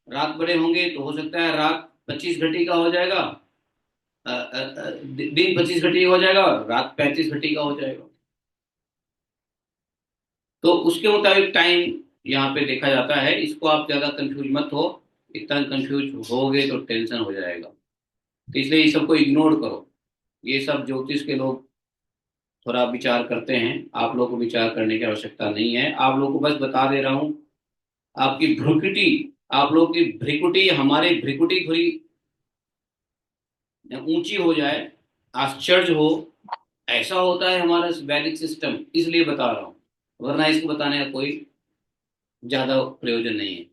रात बड़े होंगे तो हो सकता है रात 25 घटी का हो जाएगा, दिन 25 घटी हो जाएगा, रात 35 घटी का हो जाएगा। तो उसके मुताबिक टाइम यहाँ पे देखा जाता है। इसको आप ज्यादा कंफ्यूज मत हो, इतना कंफ्यूज होगे तो टेंशन हो जाएगा। तो इसलिए ये सबको इग्नोर करो। ये सब ज्योतिष के लोग थोड़ा विचार करते हैं, आप लोग को विचार करने की आवश्यकता नहीं है। आप लोग को बस बता दे रहा हूँ, आपकी भ्रुकुटी, आप लोग की भ्रिकुटी, हमारे भ्रिकुटी थोड़ी ऊंची हो जाए, आश्चर्य हो, ऐसा होता है हमारा वैदिक सिस्टम, इसलिए बता रहा हूँ, वरना इसको बताने का कोई ज्यादा प्रयोजन नहीं है।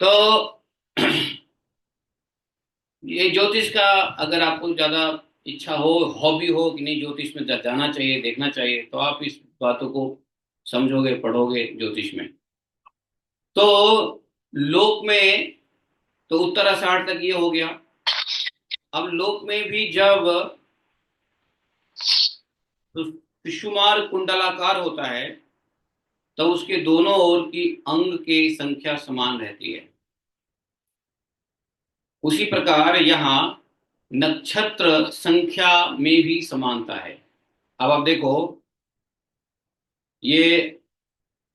तो ये ज्योतिष का अगर आपको ज्यादा इच्छा हो, हॉबी हो कि नहीं ज्योतिष में जाना चाहिए, देखना चाहिए, तो आप इस बातों को समझोगे, पढ़ोगे ज्योतिष में। तो लोक में तो उत्तराषाढ़ तक ये हो गया। अब लोक में भी जब शिशुमार कुंडलाकार होता है तो उसके दोनों ओर की अंग की संख्या समान रहती है। उसी प्रकार यहाँ नक्षत्र संख्या में भी समानता है। अब आप देखो, ये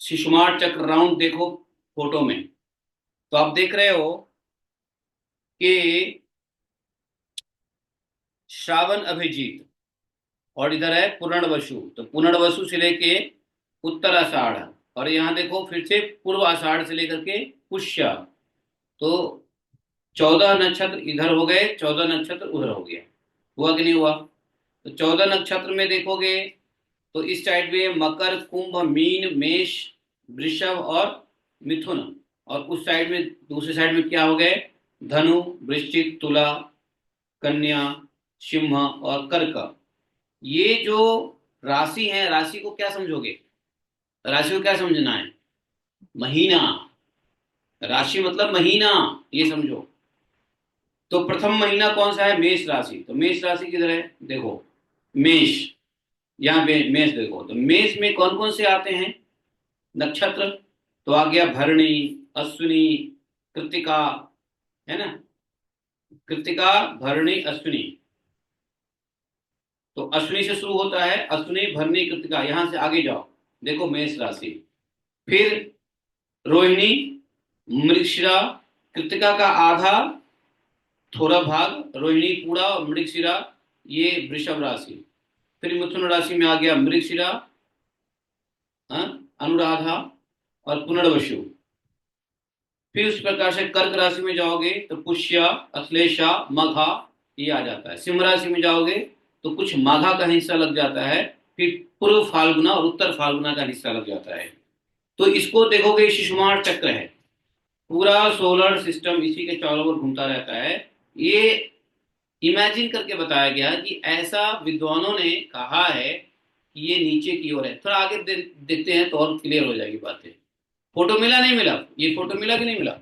शिशुमार चक्र राउंड देखो फोटो में, तो आप देख रहे हो कि श्रावण अभिजीत और इधर है पुनर्वसु, तो पुनर्वसु से लेके उत्तराषाढ़, और यहाँ देखो फिर से पूर्व आषाढ़ से लेकर के पुष्य, तो 14 नक्षत्र इधर हो गए, 14 नक्षत्र उधर हो गया। हुआ कि नहीं हुआ? तो 14 नक्षत्र में देखोगे तो इस साइड में मकर, कुंभ, मीन, मेष, वृषभ और मिथुन, और उस साइड में दूसरी साइड में क्या हो गए? धनु, वृश्चिक, तुला, कन्या, सिंह और कर्क। ये जो राशि है, राशि को क्या समझोगे? राशि को क्या समझना है? महीना। राशि मतलब महीना, ये समझो। तो प्रथम महीना कौन सा है? मेष राशि। तो मेष राशि किधर है? देखो मेष, यहाँ पे मेष देखो, तो मेष में कौन कौन से आते हैं नक्षत्र? तो आ गया भरणी, अश्विनी, कृतिका, है ना, कृतिका, भरणी, अश्विनी। तो अश्विनी से शुरू होता है, अश्विनी, भरणी, कृतिका, यहां से आगे जाओ, देखो मेष राशि। फिर रोहिणी, मृगशिरा, कृतिका का आधा थोड़ा भाग, रोहिणी पूरा और मृगशिरा ये वृषभ राशि। फिर मिथुन राशि में आ गया मृगशिरा, अनुराधा और पुनर्वसु। फिर उस प्रकार से कर्क राशि में जाओगे तो पुष्य, अश्लेषा, मघा ये आ जाता है। सिंह राशि में जाओगे तो कुछ माघा का हिस्सा लग जाता है, फिर पूर्व फाल्गुना और उत्तर फाल्गुना का हिस्सा लग जाता है। तो इसको देखोगे शिशुमार चक्र है, पूरा सोलर सिस्टम इसी के चारों ओर घूमता रहता है। ये इमेजिन करके बताया गया कि ऐसा विद्वानों ने कहा है कि ये नीचे की ओर है। थोड़ा आगे देखते हैं तो और क्लियर हो जाएगी बातें। फोटो मिला नहीं मिला? ये फोटो मिला कि नहीं मिला?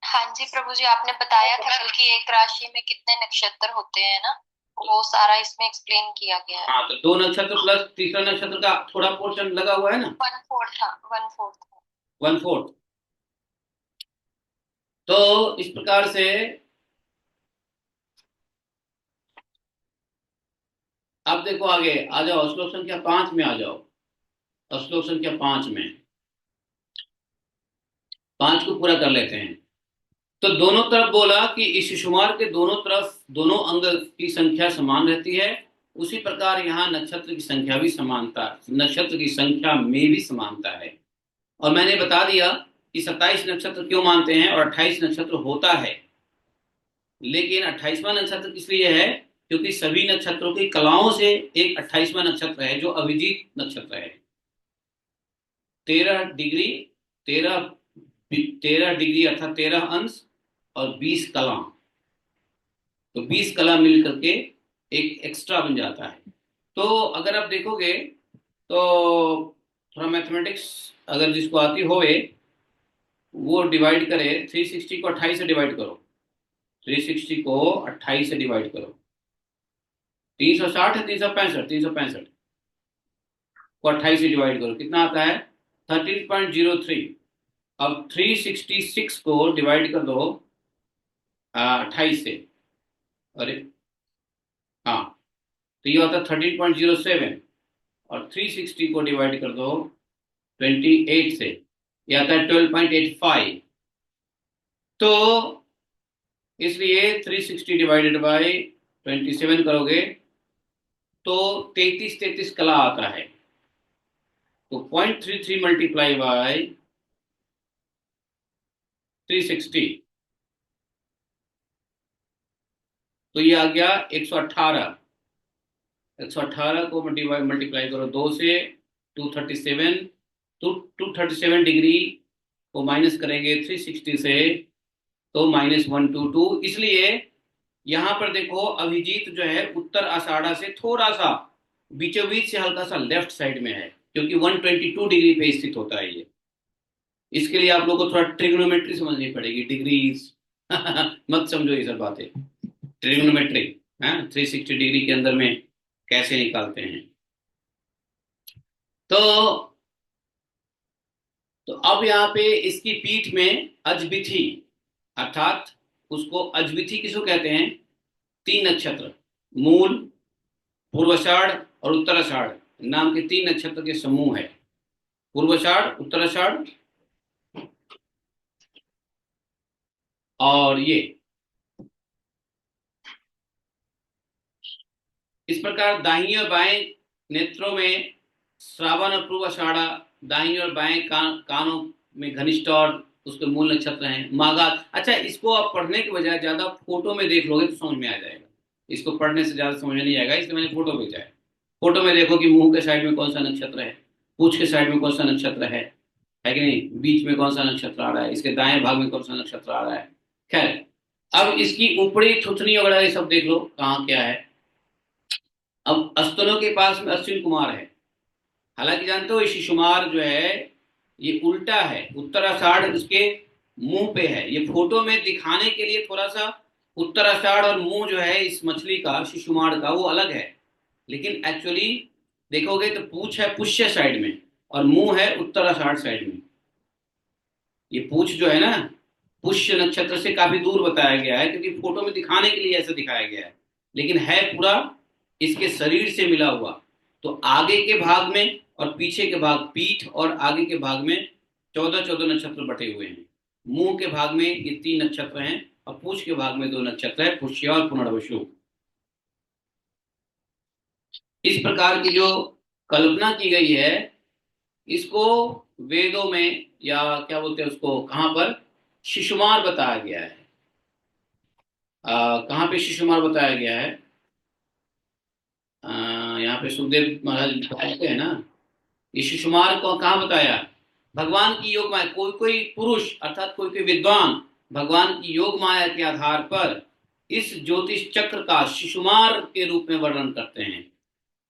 हाँ जी प्रभु जी, आपने बताया था कल की एक राशि में कितने नक्षत्र होते हैं ना, वो सारा इसमें एक्सप्लेन किया गया है। हाँ, तो 2 नक्षत्र प्लस तीसरा नक्षत्र का थोड़ा पोर्शन लगा हुआ है ना, 1/4 था, 1/4। 1/4। तो इस प्रकार से अब देखो आगे आ जाओ, श्लोक संख्या 5 में आ जाओ। श्लोक संख्या 5 में 5 को पूरा कर लेते हैं। तो दोनों तरफ बोला कि इस शिशुमार के दोनों तरफ दोनों अंग की संख्या समान रहती है। उसी प्रकार यहाँ नक्षत्र की संख्या भी समानता, नक्षत्र की संख्या में भी समानता है। और मैंने बता दिया कि 27 नक्षत्र क्यों मानते हैं और 28 नक्षत्र होता है। लेकिन 28वां नक्षत्र इसलिए है क्योंकि सभी नक्षत्रों की कलाओं से एक 28वां नक्षत्र है जो अभिजीत नक्षत्र है। 13 डिग्री, 13 डिग्री अर्थात 13 अंश और 20 कला, तो 20 कला मिल करके एक एक्स्ट्रा बन जाता है। तो अगर आप देखोगे तो थोड़ा मैथमेटिक्स अगर जिसको आती होवे वो डिवाइड करे, 360 को 28 से डिवाइड करो, 360 को 28 से डिवाइड करो, 360 है, 365, 365 को 28 से डिवाइड करो, कितना आता है? 13.03। अब 366 को डिवाइड कर दो 28 से, अरे हाँ, तो ये होता है 13.07, और 360 को डिवाइड कर दो 28 से, ये आता है 12.85। तो इसलिए 360 डिवाइडेड बाई 27 करोगे तो 33 कला आता है। तो 0.33 मल्टीप्लाई बाय 360, तो ये आ गया 118। 118 को मल्टीप्लाई करो 2 से, 237, तो 237 डिग्री को माइनस करेंगे 360 से, तो -1 to 2। इसलिए यहां पर देखो अभिजीत जो है उत्तर आषाढ़ा से थोड़ा सा बीचों बीच से हल्का सा लेफ्ट साइड में है, क्योंकि 122 डिग्री पे स्थित होता है ये। इसके लिए आप लोगों को थोड़ा ट्रिग्नोमेट्री समझनी पड़ेगी, डिग्रीज मत समझो ये सब बातें। ट्रिग्नोमेट्री है 360 डिग्री के अंदर में कैसे निकालते हैं। तो अब यहाँ पे इसकी पीठ में अजबिथी, अर्थात उसको अजबिथी किसको कहते हैं? 3 नक्षत्र, मूल, पूर्वाषाढ़ और उत्तराषाढ़ नाम के 3 नक्षत्र के समूह है। पूर्वाषाढ़, उत्तराषाढ़ और ये। इस प्रकार दाहिनी और बाएं नेत्रों में श्रावण और पूर्वाषाढ़, दाहिनी और बाएं कानों में घनिष्ठ और उसके मूल नक्षत्र हैं। माघात। अच्छा, इसको आप पढ़ने के बजाय ज्यादा फोटो में देख लोगे तो समझ में आ जाएगा। इसको पढ़ने से ज्यादा समझ में नहीं आएगा, इसलिए मैंने फोटो भेजा है। फोटो में देखो कि मुंह के साइड में कौन सा नक्षत्र है, पूंछ के साइड में कौन सा नक्षत्र है कि नहीं, बीच में कौन सा नक्षत्र आ रहा है, इसके दाएं भाग में कौन सा नक्षत्र आ रहा है। खैर, अब इसकी ऊपरी थुथनी वगैरह ये सब देख लो कहाँ क्या है। अब स्तनों के पास में अश्विन कुमार है। हालांकि जानते हो शिशुमार जो है ये उल्टा है, उत्तराषाढ़ उसके मुंह पे है। ये फोटो में दिखाने के लिए थोड़ा सा उत्तराषाढ़ और मुंह जो है इस मछली का, शिशुमार का, वो अलग है। लेकिन एक्चुअली देखोगे तो पूंछ है पुष्य साइड में और मुंह है उत्तराषाढ़ साइड में। ये पूंछ जो है ना पुष्य नक्षत्र से काफी दूर बताया गया है, क्योंकि फोटो में दिखाने के लिए ऐसा दिखाया गया है, लेकिन है पूरा इसके शरीर से मिला हुआ। तो आगे के भाग में और पीछे के भाग, पीठ और आगे के भाग में 14 नक्षत्र बटे हुए हैं। मुंह के भाग में ये 3 नक्षत्र हैं और पूंछ के भाग में 2 नक्षत्र है, पुष्य और पुनर्वसु। इस प्रकार की जो कल्पना की गई है, इसको वेदों में या क्या बोलते हैं उसको, कहां पर शिशुमार बताया गया है। कहां पे शिशुमार बताया गया है? यहाँ पे सुखदेव महाराज बताते हैं ना, ये शिशुमार को कहाँ बताया? भगवान की योग माया। कोई कोई पुरुष अर्थात कोई कोई विद्वान भगवान की योग माया के आधार पर इस ज्योतिष चक्र का शिशुमार के रूप में वर्णन करते हैं।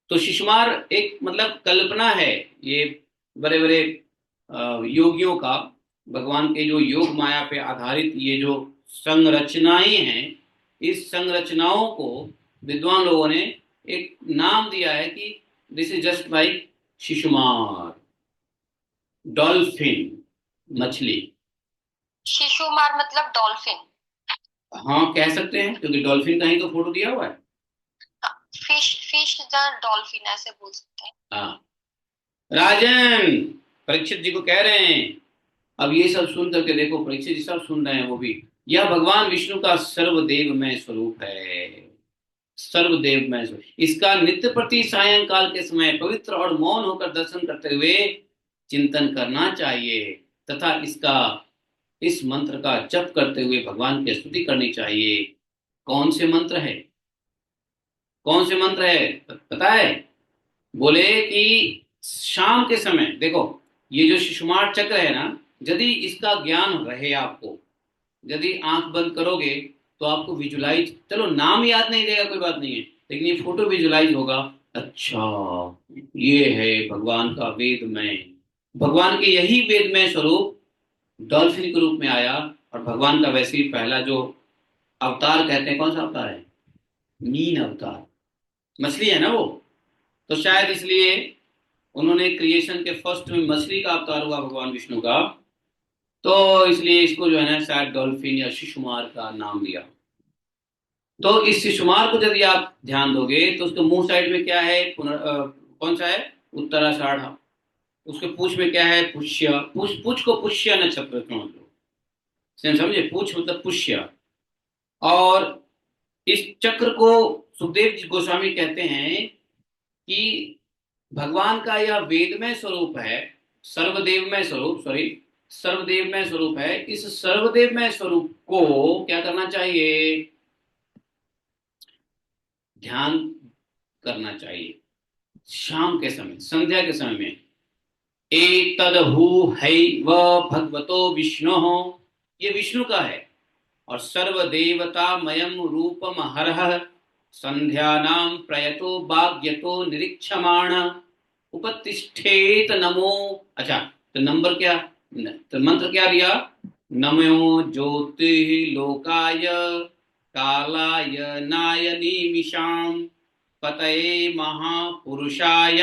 तो शिशुमार एक मतलब कल्पना है, ये बड़े बड़े योगियों का, भगवान के जो योग माया पे आधारित ये जो संरचनाएं हैं, इस संरचनाओं को विद्वान लोगों ने एक नाम दिया है कि this is just like Shishumar, dolphin, मछली। शिशुमार मतलब डॉल्फिन? हाँ कह सकते हैं, क्योंकि डॉल्फिन का ही तो फोटो दिया हुआ है। फिश जहाँ डॉल्फिन ऐसे बोल सकते हैं। हाँ, राजन परीक्षित जी को कह रहे हैं। अब ये सब सुन करके देखो, परीक्षित जी सब सुन रहे हैं वो भी। यह भगवान विष्णु का सर्वदेवमय स्वरूप है, सर्वदेवमय स्वरूप। इसका नित्य प्रति सायंकाल के समय पवित्र और मौन होकर दर्शन करते हुए चिंतन करना चाहिए तथा इस मंत्र का जप करते हुए भगवान की स्तुति करनी चाहिए। कौन से मंत्र है? कौन से मंत्र है पता है? बोले कि शाम के समय देखो, ये जो शिशुमार चक्र है ना, यदि इसका ज्ञान रहे आपको, यदि आंख बंद करोगे तो आपको विजुलाइज, चलो नाम याद नहीं रहेगा कोई बात नहीं है, लेकिन ये फोटो विजुलाइज होगा। अच्छा, ये है भगवान का वेदमय, भगवान के यही वेदमय स्वरूप डॉल्फिन के रूप में आया। और भगवान का वैसे ही पहला जो अवतार कहते हैं, कौन सा अवतार है? मीन अवतार, मछली है ना वो, तो शायद इसलिए उन्होंने क्रिएशन के फर्स्ट में मछली का अवतार हुआ भगवान विष्णु का, तो इसलिए इसको जो है ना शायद डॉल्फिन या शिशुमार का नाम दिया। तो इस शिशुमार को यदि आप ध्यान दोगे तो उसके मुंह साइड में क्या है? कौन सा है? उत्तराषाढ़। उसके पूछ में क्या है? पुष्य। पूछ को पुष्य नक्षत्र समझ लो, समझे? पूछ मतलब पुष्य। और इस चक्र को सुखदेव जी गोस्वामी कहते हैं कि भगवान का यह वेदमय स्वरूप है, सर्वदेवमय स्वरूप, सर्वदेवमय स्वरूप है। इस सर्वदेवमय स्वरूप को क्या करना चाहिए? ध्यान करना चाहिए शाम के समय, संध्या के समय में। एतद् हु हैव भगवतो विष्णु, ये विष्णु का है। और सर्वदेवतामयं रूपम हरः संध्यानां प्रयतो भाग्यतो निरीक्षमाण उपतिष्ठेत नमो। अच्छा, तो नंबर क्या, तो मंत्र क्या दिया? नमो ज्योति लोकाय कालाय नायनीमिषाम पतये महापुरुषाय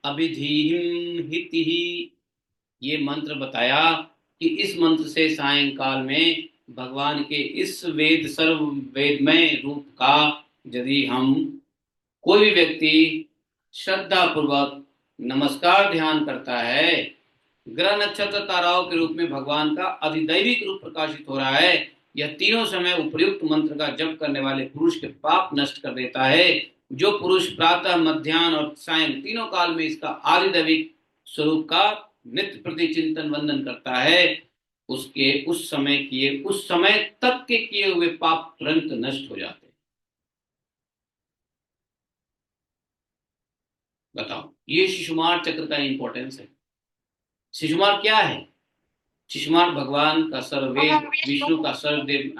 अभिधीहिं हितिः। ये मंत्र बताया कि इस मंत्र से सायंकाल में भगवान के इस वेद सर्व वेदमय रूप का यदि हम कोई भी व्यक्ति श्रद्धा पूर्वक नमस्कार ध्यान करता है, ग्रह नक्षत्र ताराओं के रूप में भगवान का अधिदैविक रूप प्रकाशित हो रहा है। यह तीनों समय उपयुक्त मंत्र का जप करने वाले पुरुष के पाप नष्ट कर देता है। जो पुरुष प्रातः मध्याह्न और सायं तीनों काल में इसका आदिदैविक स्वरूप का नित्य प्रति चिंतन वंदन करता है, उसके उस समय तक के किए हुए पाप तुरंत नष्ट हो जाते हैं। बताओ, ये शिशुमार चक्र का इंपॉर्टेंस है। शिशुमार क्या है? शिशुमार भगवान का सर्ववेद, विष्णु का सर्वदेव।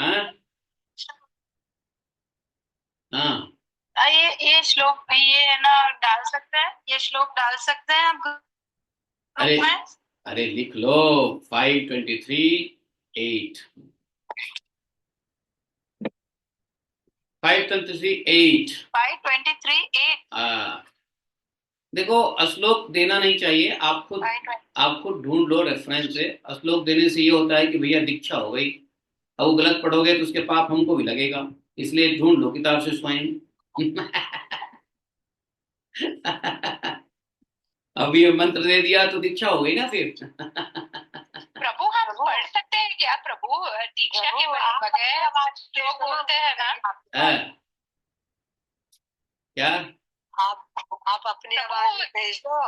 हाँ, ये श्लोक ये है ना, डाल सकते हैं, ये श्लोक डाल सकते हैं आप? अरे लिख लो 523:8 523:8। देखो, श्लोक देना नहीं चाहिए, आप खुद ढूंढ लो रेफरेंस से। श्लोक देने से ये होता है कि भैया दीक्षा हो गई, अब वो गलत पढ़ोगे तो उसके पाप हमको भी लगेगा, इसलिए ढूंढ लो किताब से स्वयं। अब ये मंत्र दे दिया तो दीक्षा हो गई ना फिर। प्रभु हम पढ़ सकते हैं क्या? प्रभु दीक्षा के बगैर श्लोक बोलते हैं ना? क्या आप अपनी आवाज में भेज दो,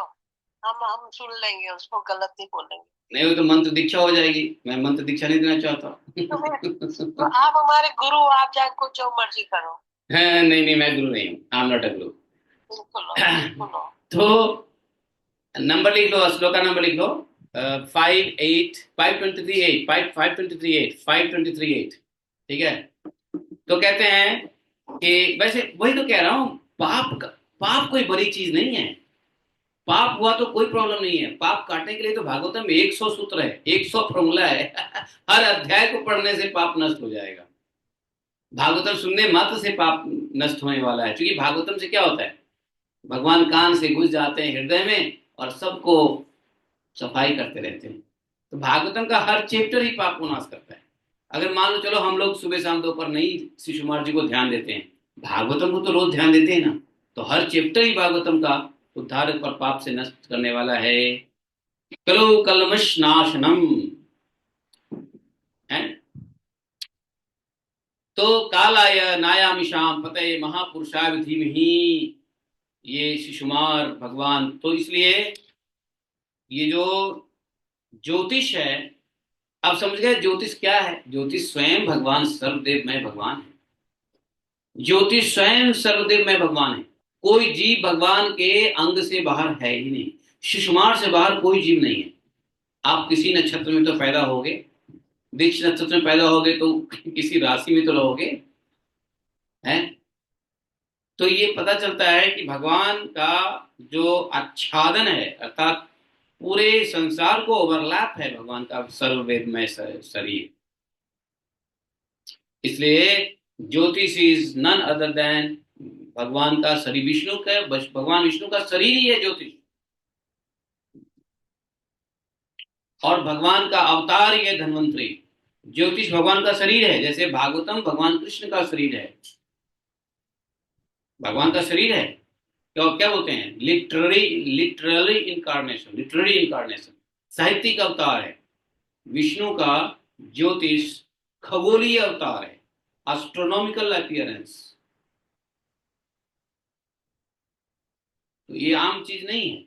हम सुन लेंगे, उसको गलत नहीं बोलेंगे। नहीं, वो तो मंत्र दीक्षा हो जाएगी, मैं मंत्र दीक्षा नहीं देना चाहता। तो आप हमारे गुरु, आप जाको जो मर्जी करो। नहीं, मैं गुरु नहीं हूँ, आई एम नॉट अ गुरु। तो नंबर लिख लो, श्लोक का नंबर लिख लो 523:8 ठीक है। तो कहते हैं कि वैसे वही तो कह रहा हूं, पाप कोई बड़ी चीज नहीं है। पाप हुआ तो कोई प्रॉब्लम नहीं है। पाप काटने के लिए तो भागवतम में 100 सूत्र है, 100 फॉर्मूला है। हर अध्याय को पढ़ने से पाप नष्ट हो जाएगा। भागवतम सुनने मात्र से पाप नष्ट होने वाला है, क्योंकि भागवतम से क्या होता है, भगवान कान से घुस जाते हैं हृदय में और सबको सफाई करते रहते हैं। तो भागवतम का हर चैप्टर ही पाप को नाश करता है। अगर मान लो चलो हम लोग सुबह शाम दोपहर नहीं शिशुकुमार जी को ध्यान देते हैं, भागवतम को तो रोज ध्यान देते हैं ना, तो हर चैप्टर ही भागवतम का उद्धार और पाप से नष्ट करने वाला है। कलो कलमश नाशनम है। तो कालाय नायामिषाम पतये महापुरुषाय धीमहि, ये शिशुकुमार भगवान। तो इसलिए ये जो ज्योतिष है, आप समझ गए ज्योतिष क्या है? ज्योतिष स्वयं भगवान सर्वदेवमय भगवान है। ज्योतिष स्वयं सर्वदेवमय भगवान है। कोई जीव भगवान के अंग से बाहर है ही नहीं। शिशुकुमार से बाहर कोई जीव नहीं है। आप किसी नक्षत्र में तो पैदा होगे, वृक्ष नक्षत्र में पैदा होगे तो किसी राशि में तो रहोगे, है। तो ये पता चलता है कि भगवान का जो आच्छादन है, अर्थात पूरे संसार को ओवरलैप है भगवान का सर्ववेदमय शरीर। इसलिए ज्योतिष इज नन अदर देन भगवान का शरीर। विष्णु का, भगवान विष्णु का शरीर ही है ज्योतिष, और भगवान का अवतार ही है धन्वंतरी। ज्योतिष भगवान का शरीर है, जैसे भागवतम भगवान कृष्ण का शरीर है, भगवान का शरीर है। क्या बोलते हैं, लिटरली इनकारनेशन, साहित्यिक अवतार है। विष्णु का ज्योतिष खगोलीय अवतार है, एस्ट्रोनॉमिकल अपीयरेंस। तो ये आम चीज नहीं है,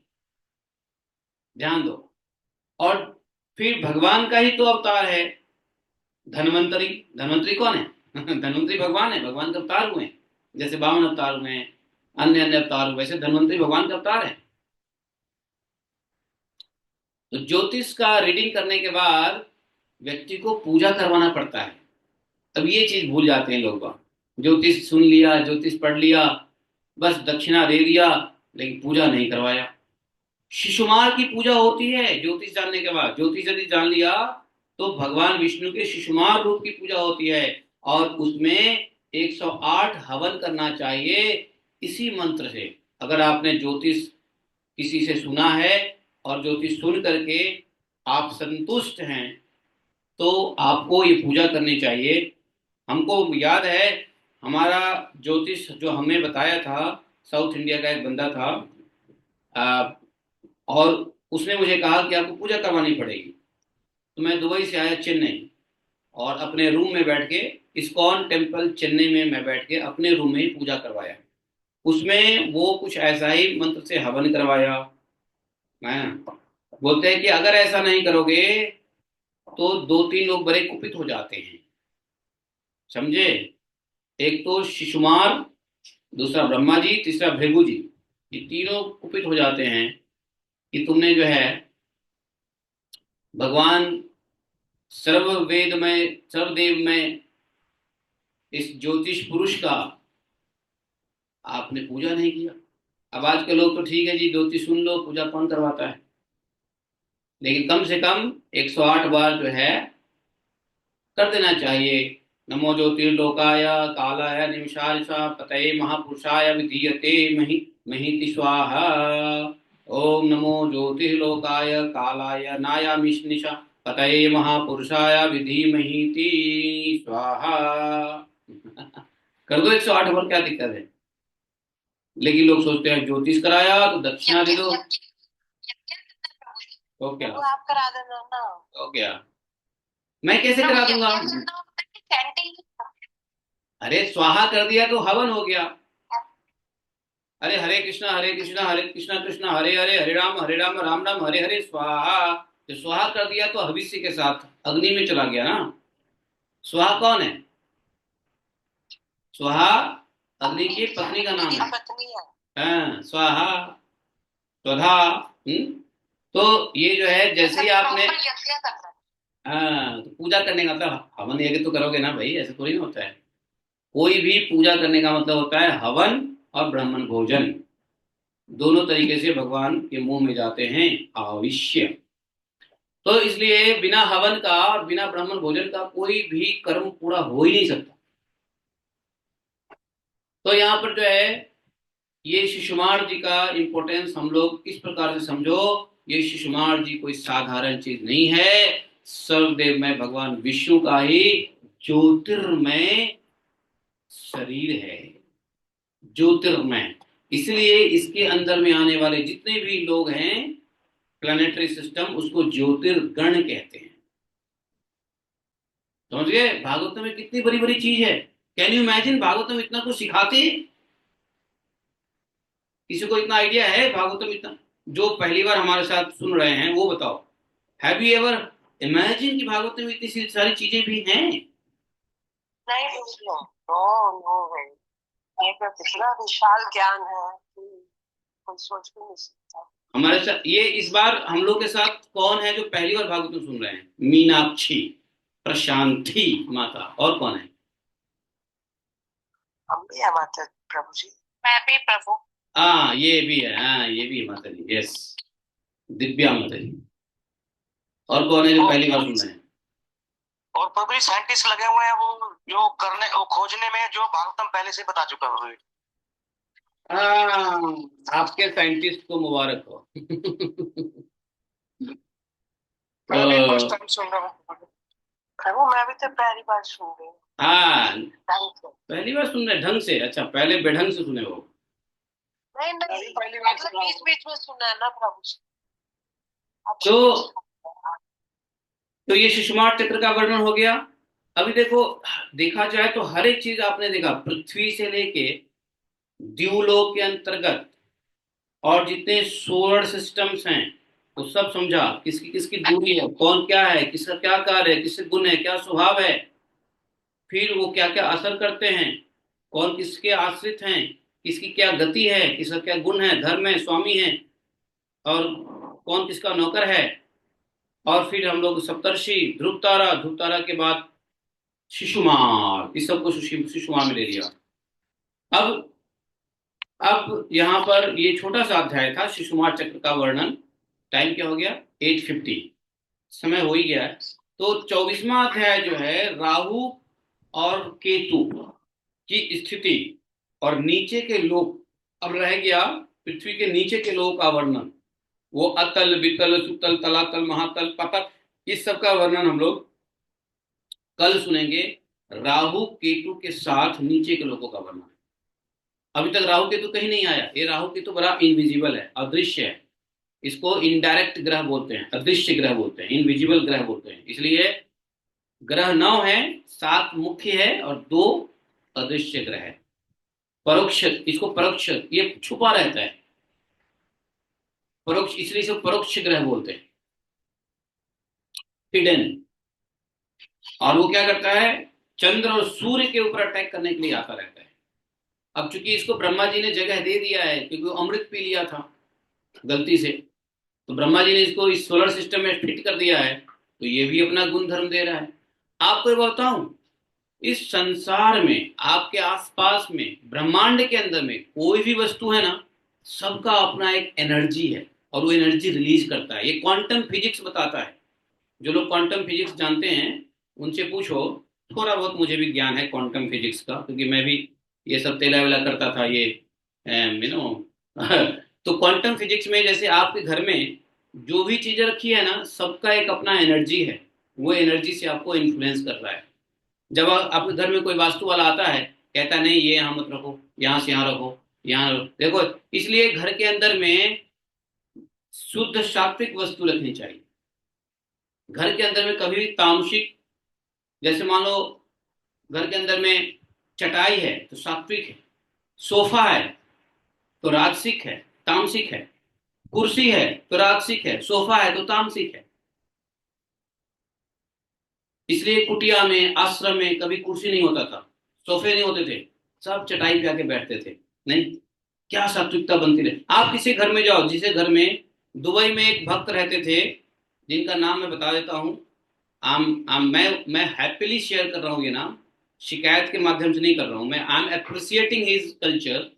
ध्यान दो। और फिर भगवान का ही तो अवतार है धन्वंतरी। धन्वंतरी कौन है? धन्वंतरी भगवान है, भगवान के अवतार हुए हैं। जैसे 52 अवतार हुए हैं, अन्य अवतार हुए, वैसे धन्वंतरी भगवान का अवतार है। तो ज्योतिष का रीडिंग करने के बाद व्यक्ति को पूजा करवाना पड़ता है। अब ये चीज भूल जाते हैं लोग बाग। ज्योतिष सुन लिया, ज्योतिष पढ़ लिया, बस दक्षिणा दे दिया, लेकिन पूजा नहीं करवाया। शिशुमार की पूजा होती है ज्योतिष जानने के बाद। ज्योतिष यदि जान लिया तो भगवान विष्णु के शिशुमार रूप की पूजा होती है, और उसमें 108 हवन करना चाहिए इसी मंत्र से। अगर आपने ज्योतिष किसी से सुना है और ज्योतिष सुन करके आप संतुष्ट हैं, तो आपको ये पूजा करनी चाहिए। हमको याद है, हमारा ज्योतिष जो हमें बताया था, साउथ इंडिया का एक बंदा था, और उसने मुझे कहा कि आपको पूजा करवानी पड़ेगी। तो मैं दुबई से आया चेन्नई, और अपने रूम में बैठ के, इस्कॉन टेम्पल चेन्नई में मैं बैठ के अपने रूम में ही पूजा करवाया। उसमें वो कुछ ऐसा ही मंत्र से हवन करवाया। बोलते हैं कि अगर ऐसा नहीं करोगे तो 2-3 लोग बड़े कुपित हो जाते हैं, समझे। एक तो शिशुमार, दूसरा ब्रह्मा जी, तीसरा भृगु जी, ये तीनों कुपित हो जाते हैं कि तुमने जो है भगवान सर्ववेद में, सर्वदेव में, इस ज्योतिष पुरुष का आपने पूजा नहीं किया। अब आज के लोग तो ठीक है जी, ज्योतिष सुन लो, पूजा कौन करवाता है, लेकिन कम से कम 108 बार जो है कर देना चाहिए। नमो ज्योतिर्लोकाय कालाय निमिषार्षा पतये महापुरुषाय विधीयते महीति स्वाहा। ओम नमो ज्योतिर्लोकाय कालाय नायामिषनिशा पतये महापुरुषाय विधीमहीति स्वाहा। कर दो 108 बार, क्या दिक्कत है। लेकिन लोग सोचते हैं ज्योतिष कराया तो दक्षिणा दे दो, तो क्या, वो आप करा देना ना। तो क्या, मैं कैसे करा दूंगा। अरे स्वाहा कर दिया तो हवन हो गया। अरे हरे कृष्णा हरे कृष्णा हरे कृष्णा कृष्णा हरे हरे, हरे राम राम राम हरे हरे स्वाहा। जो स्वाहा कर दिया तो हविष्य के साथ अग्नि में चला गया ना। स्वाहा कौन है? स्वाहा अग्नि की पत्नी का नाम है। हाँ, स्वाहा स्वधा। तो ये जो है, जैसे ही आपने, हाँ, तो पूजा करने का मतलब हवन यज्ञ तो करोगे ना भाई, ऐसे थोड़ी ना होता है। कोई भी पूजा करने का मतलब होता है हवन और ब्राह्मण भोजन, दोनों तरीके से भगवान के मुंह में जाते हैं आविष्य। तो इसलिए बिना हवन का और बिना ब्राह्मण भोजन का कोई भी कर्म पूरा हो ही नहीं सकता। तो यहाँ पर जो है ये शिशुमार जी का इंपॉर्टेंस हम लोग इस प्रकार से समझो। ये शिशुमार जी कोई साधारण चीज नहीं है, सर्वदेव में भगवान विष्णु का ही ज्योतिर्मय शरीर है, ज्योतिर्मय। इसलिए इसके अंदर में आने वाले जितने भी लोग हैं, प्लानिटरी सिस्टम, उसको ज्योतिर्गण कहते हैं। समझ गए? भागवत में कितनी बड़ी बड़ी चीज है। कैन यू इमेजिन, भागवत में इतना कुछ सिखाते हैं। किसी को इतना आइडिया है भागवत में इतना? जो पहली बार हमारे साथ सुन रहे हैं वो बताओ, हैव यू एवर इमेजिन कि भागवत में इतनी सारी चीजें भी हैं? नहीं, नो नो भाई, कितना विशाल ज्ञान है कि कोई सोच भी नहीं सकता। हमारे साथ ये इस बार हम लोग के साथ कौन है जो पहली बार भागवत सुन रहे हैं? मीनाक्षी, प्रशांति माता, और कौन है? हम भी है माता प्रभु जी। मैं भी प्रभु। हाँ, ये भी है, हाँ ये भी है माता जी, यस, दिव्या माता जी। और कौन है जो पहली बार सुन रहे हैं? और प्रभु जी साइंटिस्ट लगे हुए हैं वो जो करने, वो खोजने में, जो भागवतम पहले से बता चुका है। हाँ, आपके साइंटिस्ट को मुबारक हो। मैं भी फर्स्ट टाइम सुन रहा हूँ। मैं भी तो पहली बार सुन रही हूँ। हाँ, पहली बार सुन रहे ढंग से। अच्छा, पहले बेढंग से सुने हो? नहीं, पहली बार बीच बीच में सुना है ना प्रभु जी। तो ये शिशुमार चक्र का वर्णन हो गया। अभी देखो, देखा जाए तो हर एक चीज आपने देखा, पृथ्वी से लेके द्यूलोक के अंतर्गत और जितने सोलर सिस्टम्स हैं वो सब समझा, किसकी किसकी दूरी है, कौन क्या है, किसका क्या कार्य है, किसके गुण है, क्या स्वभाव है, फिर वो क्या क्या असर करते हैं, कौन किसके आश्रित हैं, किसकी क्या गति है, किसका क्या गुण है, धर्म है, स्वामी है, और कौन किसका नौकर है। और फिर हम लोग सप्तर्षि, ध्रुव तारा, ध्रुव तारा के बाद शिशुमार, इस सबको शिशुमार में ले लिया। अब यहाँ पर ये छोटा सा अध्याय था शिशुमार चक्र का वर्णन। टाइम क्या हो गया? 8:50, समय हो ही गया है। तो 24वां अध्याय जो है राहु और केतु की स्थिति और नीचे के लोक, अब रह गया पृथ्वी के नीचे के लोक का वर्णन। वो अतल वितल सुतल तलातल महातल पतल, इस सब का वर्णन हम लोग कल सुनेंगे। राहु केतु के साथ नीचे के लोगों का वर्णन। अभी तक राहु केतु कहीं नहीं आया। ये राहु केतु बड़ा इनविजिबल है, अदृश्य है। इसको इनडायरेक्ट ग्रह बोलते हैं, अदृश्य ग्रह बोलते हैं, इनविजिबल ग्रह बोलते हैं। इसलिए ग्रह 9 है, 7 मुख्य है और 2 अदृश्य ग्रह है। परोक्ष, इसको परोक्ष, ये छुपा रहता है परोक्ष, इसलिए इसे परोक्ष ग्रह बोलते हैं, हिडन। और वो क्या करता है? चंद्र और सूर्य के ऊपर अटैक करने के लिए आता रहता है। अब चूंकि इसको ब्रह्मा जी ने जगह दे दिया है क्योंकि वो अमृत पी लिया था गलती से, तो ब्रह्मा जी ने इसको इस सोलर सिस्टम में फिट कर दिया है, तो ये भी अपना गुण धर्म दे रहा है। आपको बताऊं, इस संसार में आपके आसपास में ब्रह्मांड के अंदर में कोई भी वस्तु है ना, सबका अपना एक एनर्जी है और वो एनर्जी रिलीज करता है। ये क्वांटम फिजिक्स बताता है। जो लोग क्वांटम फिजिक्स जानते हैं उनसे पूछो, थोड़ा बहुत मुझे भी ज्ञान है क्वांटम फिजिक्स का, क्योंकि मैं भी ये सब तेला वेला करता था ये यू नो तो क्वांटम फिजिक्स में जैसे आपके घर में जो भी चीजें रखी है ना, सबका एक अपना एनर्जी है। वो एनर्जी से आपको इन्फ्लुएंस कर रहा है। जब आपके घर में कोई वास्तु वाला आता है, कहता है नहीं ये यहाँ मत रखो, यहाँ से यहाँ रखो, यहाँ रखो। देखो, इसलिए घर के अंदर में शुद्ध सात्विक वस्तु रखनी चाहिए। घर के अंदर में कभी भी तामसिक, जैसे मान लो घर के अंदर में चटाई है तो सात्विक है, सोफा है तो राजसिक है, तामसिक है, कुर्सी है तो राजसिक है, सोफा है तो तामसिक है। इसलिए कुटिया में, आश्रम में कभी कुर्सी नहीं होता था, सोफे नहीं होते थे, सब चटाई पे आके बैठते थे। नहीं, क्या सात्विकता बनती रहे। आप किसी घर में जाओ, जिसे घर में, दुबई में एक भक्त रहते थे जिनका नाम मैं बता देता हूँ। मैं हैप्पीली शेयर कर रहा हूँ ये नाम, शिकायत के माध्यम से नहीं कर रहा हूँ मैं। I am appreciating his culture.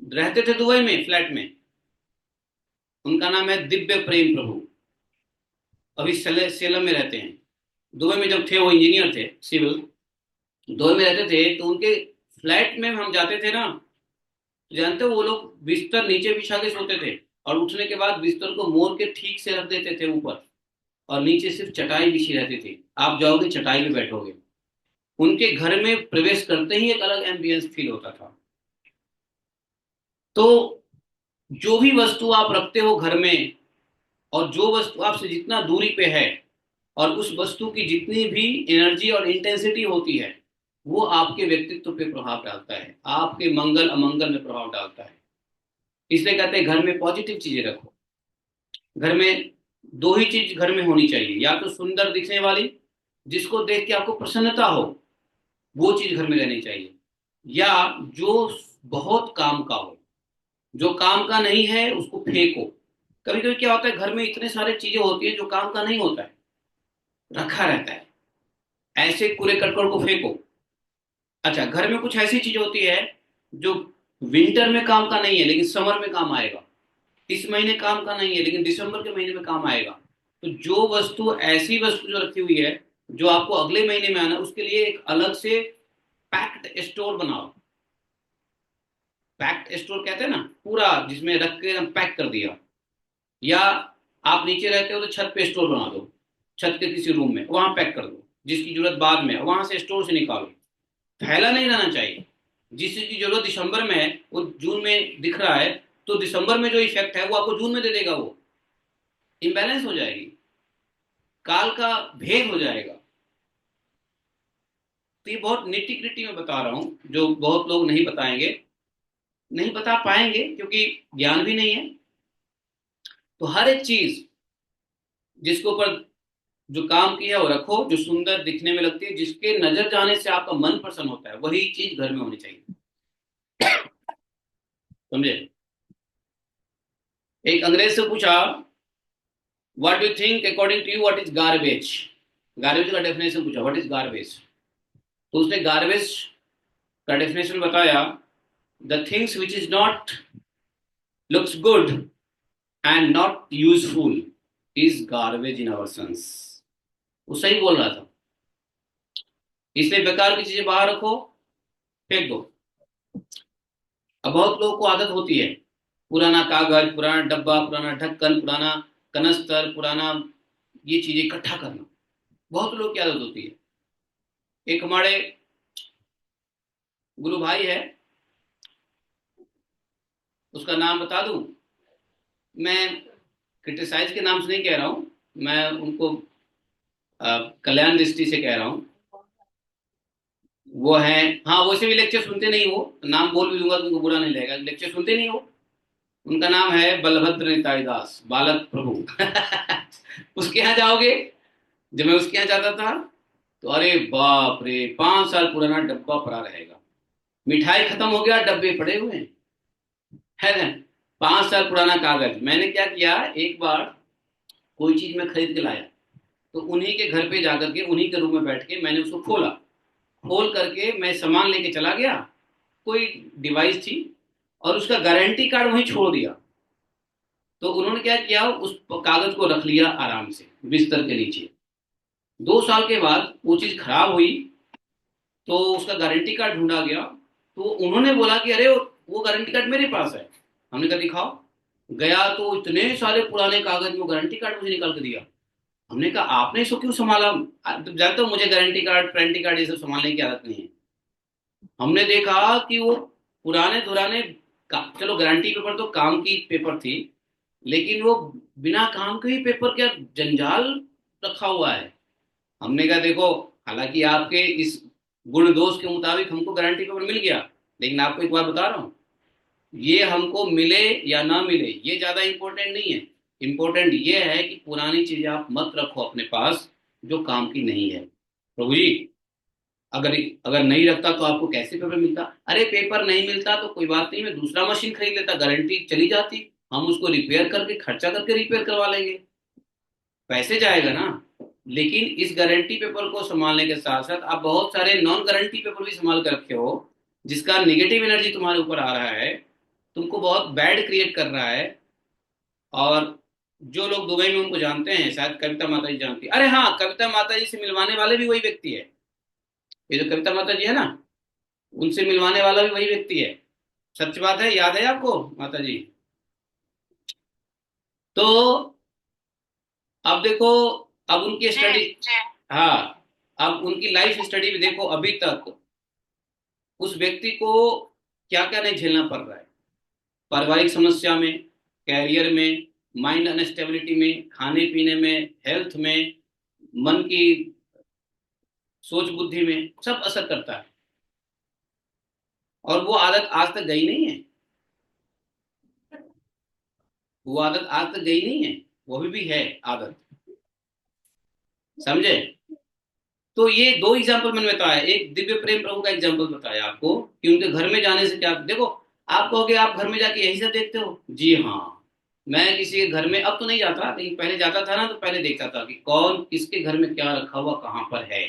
रहते थे दुबई में फ्लैट में, उनका नाम है दिव्य प्रेम प्रभु। अभी सेलम में रहते हैं। दुबई में जब थे वो इंजीनियर थे सिविल, दुबई में रहते थे, तो उनके फ्लैट में हम जाते थे ना, तो जानते हो वो लोग बिस्तर नीचे बिछा के सोते थे और उठने के बाद बिस्तर को मोड़ के ठीक से रख देते थे ऊपर, और नीचे सिर्फ चटाई बिछी रहती थी। आप जाओगे चटाई में बैठोगे। उनके घर में प्रवेश करते ही एक अलग एम्बियंस फील होता था। तो जो भी वस्तु आप रखते हो घर में, और जो वस्तु आपसे जितना दूरी पे है, और उस वस्तु की जितनी भी एनर्जी और इंटेंसिटी होती है, वो आपके व्यक्तित्व पे प्रभाव डालता है, आपके मंगल अमंगल में प्रभाव डालता है। इसलिए कहते हैं घर में पॉजिटिव चीजें रखो। घर में 2 ही चीज घर में होनी चाहिए, या तो सुंदर दिखने वाली, जिसको देख के आपको प्रसन्नता हो, वो चीज घर में रहनी चाहिए, या जो बहुत काम का हो। जो काम का नहीं है उसको फेंको। कभी कभी क्या होता है, घर में इतने सारे चीजें होती है जो काम का नहीं होता है, रखा रहता है, ऐसे कूड़े करकट को फेंको। अच्छा, घर में कुछ ऐसी चीज होती है जो विंटर में काम का नहीं है लेकिन समर में काम आएगा, इस महीने काम का नहीं है लेकिन दिसंबर के महीने में काम आएगा। तो जो वस्तु, ऐसी वस्तु जो रखी हुई है जो आपको अगले महीने में आना, उसके लिए एक अलग से पैक्ड स्टोर बनाओ। पैक्ड स्टोर कहते हैं ना, पूरा जिसमें रख के पैक कर दिया। या आप नीचे रहते हो तो छत पे स्टोर बना दो, छत के किसी रूम में वहां पैक कर दो, जिसकी जरूरत बाद में है वहां से स्टोर से निकालो। फैला नहीं रहना चाहिए। जिस चीज की जरूरत दिसंबर में है वो जून में दिख रहा है, तो दिसंबर में जो इफेक्ट है वो आपको जून में दे देगा। वो इम्बैलेंस हो जाएगी, काल का भेद हो जाएगा। तो ये बहुत निटी ग्रिटी में बता रहा हूं, जो बहुत लोग नहीं बताएंगे, नहीं बता पाएंगे क्योंकि ज्ञान भी नहीं है। तो हर एक चीज जिसके ऊपर जो काम किया है वो रखो, जो सुंदर दिखने में लगती है, जिसके नजर जाने से आपका मन प्रसन्न होता है, वही चीज घर में होनी चाहिए। समझे? एक अंग्रेज से पूछा, what do think according to you what is garbage? Garbage का डेफिनेशन पूछा, व्हाट इज गार्बेज? तो उसने गार्बेज का डेफिनेशन बताया, the things which is not looks good and not useful is garbage in our sense. वो सही बोल रहा था। इसलिए बेकार की चीजें बाहर रखो, फेंक दो। अब बहुत लोगों को आदत होती है पुराना कागज, पुराना डब्बा, पुराना ढक्कन, पुराना कनस्तर, पुराना ये चीजें इकट्ठा करना। बहुत लोगों की आदत होती है। एक हमारे गुरु भाई है, उसका नाम बता दूं? मैं क्रिटिसाइज के नाम से नहीं कह रहा हूं, मैं उनको कल्याण दृष्टि से कह रहा हूं। वो है, हाँ वैसे भी लेक्चर सुनते नहीं, वो नाम बोल भी दूंगा तो उनको बुरा नहीं लगेगा, लेक्चर सुनते नहीं हो। उनका नाम है बलभद्र निताई दास, बालक प्रभु। उसके यहाँ जाओगे, जब मैं उसके यहाँ जाता था तो अरे बाप रे, 5 साल पुराना डब्बा पड़ा रहेगा। मिठाई खत्म हो गया, डब्बे पड़े हुए हैं, है ना। 5 साल पुराना कागज। मैंने क्या किया, एक बार कोई चीज मैं खरीद के लाया, तो उन्हीं के घर पे जाकर के, उन्हीं के रूम में बैठ के मैंने उसको खोला। खोल करके मैं सामान लेके चला गया, कोई डिवाइस थी, और उसका गारंटी कार्ड वहीं छोड़ दिया। तो उन्होंने क्या किया, उस कागज को रख लिया आराम से बिस्तर के नीचे। 2 साल के बाद वो चीज खराब हुई, तो उसका गारंटी कार्ड ढूंढा गया, तो उन्होंने बोला कि अरे वो गारंटी कार्ड मेरे पास है। हमने कहा दिखाओ। गया तो इतने सारे पुराने कागज में गारंटी कार्ड मुझे निकाल के दिया। हमने कहा आपने इसको क्यों संभाला? आप जानते हो मुझे गारंटी कार्ड, वारंटी कार्ड ये सब संभालने की आदत नहीं है। हमने देखा कि वो पुराने दुराने चलो गारंटी पेपर तो काम की पेपर थी, लेकिन वो बिना काम के ही पेपर क्या जंजाल रखा हुआ है। हमने कहा देखो, हालांकि आपके इस गुण दोष के मुताबिक हमको गारंटी पेपर मिल गया, लेकिन आपको एक बात बता रहा हूँ, ये हमको मिले या ना मिले ये ज्यादा इंपॉर्टेंट नहीं है। इंपॉर्टेंट ये है कि पुरानी चीजें आप मत रखो अपने पास जो काम की नहीं है। प्रभु जी, अगर अगर नहीं रखता तो आपको कैसे पेपर मिलता? अरे पेपर नहीं मिलता तो कोई बात नहीं, मैं दूसरा मशीन खरीद लेता, गारंटी चली जाती, हम उसको रिपेयर करके, खर्चा करके रिपेयर करवा लेंगे, पैसे जाएगा ना। लेकिन इस गारंटी पेपर को संभालने के साथ साथ आप बहुत सारे नॉन गारंटी पेपर भी संभाल कर रखे हो, जिसका निगेटिव एनर्जी तुम्हारे ऊपर आ रहा है, तुमको बहुत बैड क्रिएट कर रहा है। और जो लोग दुबई में उनको जानते हैं, शायद कविता माता जी जानती है। अरे हाँ, कविता माता जी से मिलवाने वाले भी वही व्यक्ति है। ये जो कविता माता जी है ना, उनसे मिलवाने वाला भी वही व्यक्ति है। सच बात है, याद है आपको माता जी? तो अब देखो, अब उनकी स्टडी, हाँ, अब उनकी लाइफ स्टडी भी देखो, अभी तक उस व्यक्ति को क्या क्या नहीं झेलना पड़ रहा है। पारिवारिक समस्या में, कैरियर में, माइंड अनस्टेबिलिटी में, खाने पीने में, हेल्थ में, मन की सोच बुद्धि में, सब असर करता है। और वो आदत आज तक गई नहीं है, वो आदत आज तक गई नहीं है, वो भी है आदत, समझे? तो ये 2 एग्जाम्पल मैंने बताया, एक दिव्य प्रेम प्रभु का एग्जाम्पल बताया आपको कि उनके घर में जाने से क्या देखो। आप कहोगे आप घर में जाके यही सब देखते हो? जी हाँ, मैं किसी के घर में अब तो नहीं जाता, लेकिन पहले जाता था ना, तो पहले देखता था कि कौन किसके घर में क्या रखा हुआ कहाँ पर है।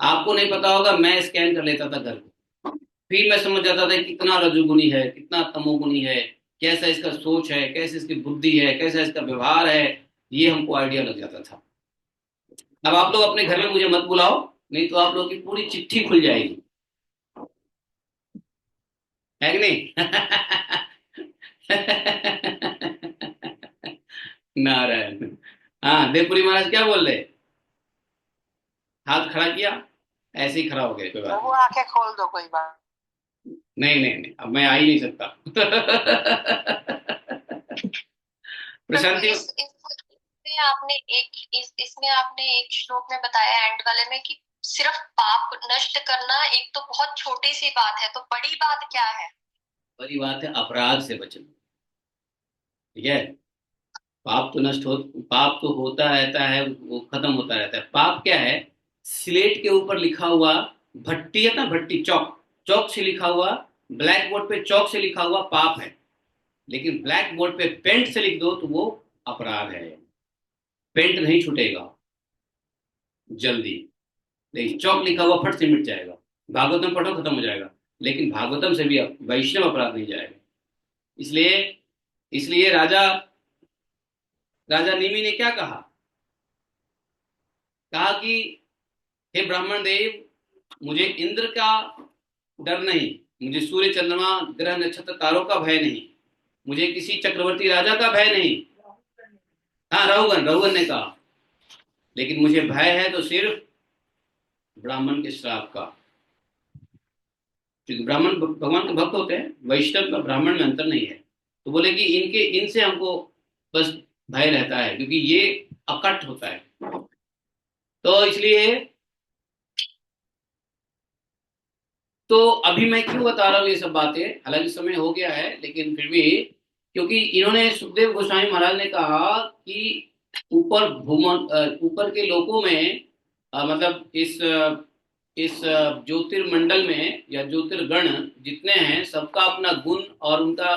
आपको नहीं पता होगा, मैं स्कैन कर लेता था घर को, फिर मैं समझ जाता था कितना रजोगुनी है, कितना तमोगुनी है, कैसा इसका सोच है, कैसे इसकी बुद्धि है, कैसा इसका व्यवहार है, ये हमको आइडिया लग जाता था। अब आप लोग अपने घर में मुझे मत बुलाओ, नहीं तो आप लोग की पूरी चिट्ठी खुल जाएगी, है कि नहीं? नारायण। हाँ, देवपुरी महाराज क्या बोल रहे? हाथ खड़ा किया, ऐसे ही खड़ा हो गए, कोई बात वो आंखें खोल दो, कोई बात नहीं। नहीं नहीं, अब मैं आ ही नहीं सकता। प्रशांति। इसमें आपने इसमें आपने एक श्लोक में बताया एंड वाले में कि सिर्फ पाप नष्ट करना एक तो बहुत छोटी सी बात है, तो बड़ी बात क्या है? बड़ी बात है अपराध से बचना, ठीक है? पाप तो नष्ट हो, पाप तो होता रहता है, वो खत्म होता रहता है। पाप क्या है? स्लेट के ऊपर लिखा हुआ, भट्टी है ना, भट्टी, चौक, चौक से लिखा हुआ, ब्लैक बोर्ड पे चौक से लिखा हुआ पाप है। लेकिन ब्लैक बोर्ड पे पेंट से लिख दो तो वो अपराध है। पेंट नहीं छूटेगा जल्दी, लेकिन चौक लिखा हुआ फट से मिट जाएगा। भागवतम पढ़ो, खत्म हो जाएगा। लेकिन भागवतम से भी वैष्णव अपराध नहीं जाएगा। इसलिए इसलिए राजा राजा निमि ने क्या कहा? कहा कि हे ब्राह्मण देव, मुझे इंद्र का डर नहीं, मुझे सूर्य चंद्रमा ग्रह नक्षत्र तारों का भय नहीं, मुझे किसी चक्रवर्ती राजा का भय नहीं। हाँ, रघुगण रघुगण ने कहा, लेकिन मुझे भय है तो सिर्फ ब्राह्मण के श्राप का। क्योंकि ब्राह्मण भगवान के भक्त होते हैं, वैष्णव का ब्राह्मण में अंतर नहीं है। तो बोले कि इनसे हमको बस भय रहता है, क्योंकि ये अकट होता है। तो इसलिए तो अभी मैं क्यों बता रहा हूँ ये सब बातें, हालांकि समय हो गया है, लेकिन फिर भी, क्योंकि इन्होंने, सुखदेव गोस्वामी महाराज ने कहा कि ऊपर के लोकों में, मतलब इस ज्योतिर्मंडल में या ज्योतिर्गण जितने हैं, सबका अपना गुण और उनका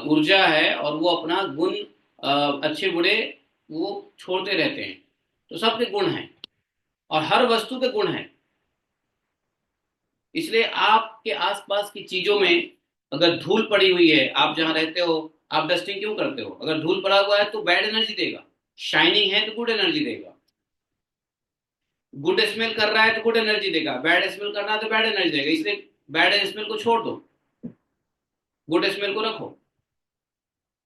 ऊर्जा है, और वो अपना गुण अच्छे बुरे वो छोड़ते रहते हैं। तो सबके गुण हैं और हर वस्तु के गुण हैं। इसलिए आपके आसपास की चीजों में अगर धूल पड़ी हुई है, आप जहां रहते हो, आप डस्टिंग क्यों करते हो? अगर धूल पड़ा हुआ है तो बैड एनर्जी देगा, शाइनिंग है तो गुड एनर्जी देगा। गुड स्मेल कर रहा है तो गुड एनर्जी देगा, बैड स्मेल कर रहा है तो बैड एनर्जी देगा। इसलिए बैड स्मेल को छोड़ दो, गुड स्मेल को रखो।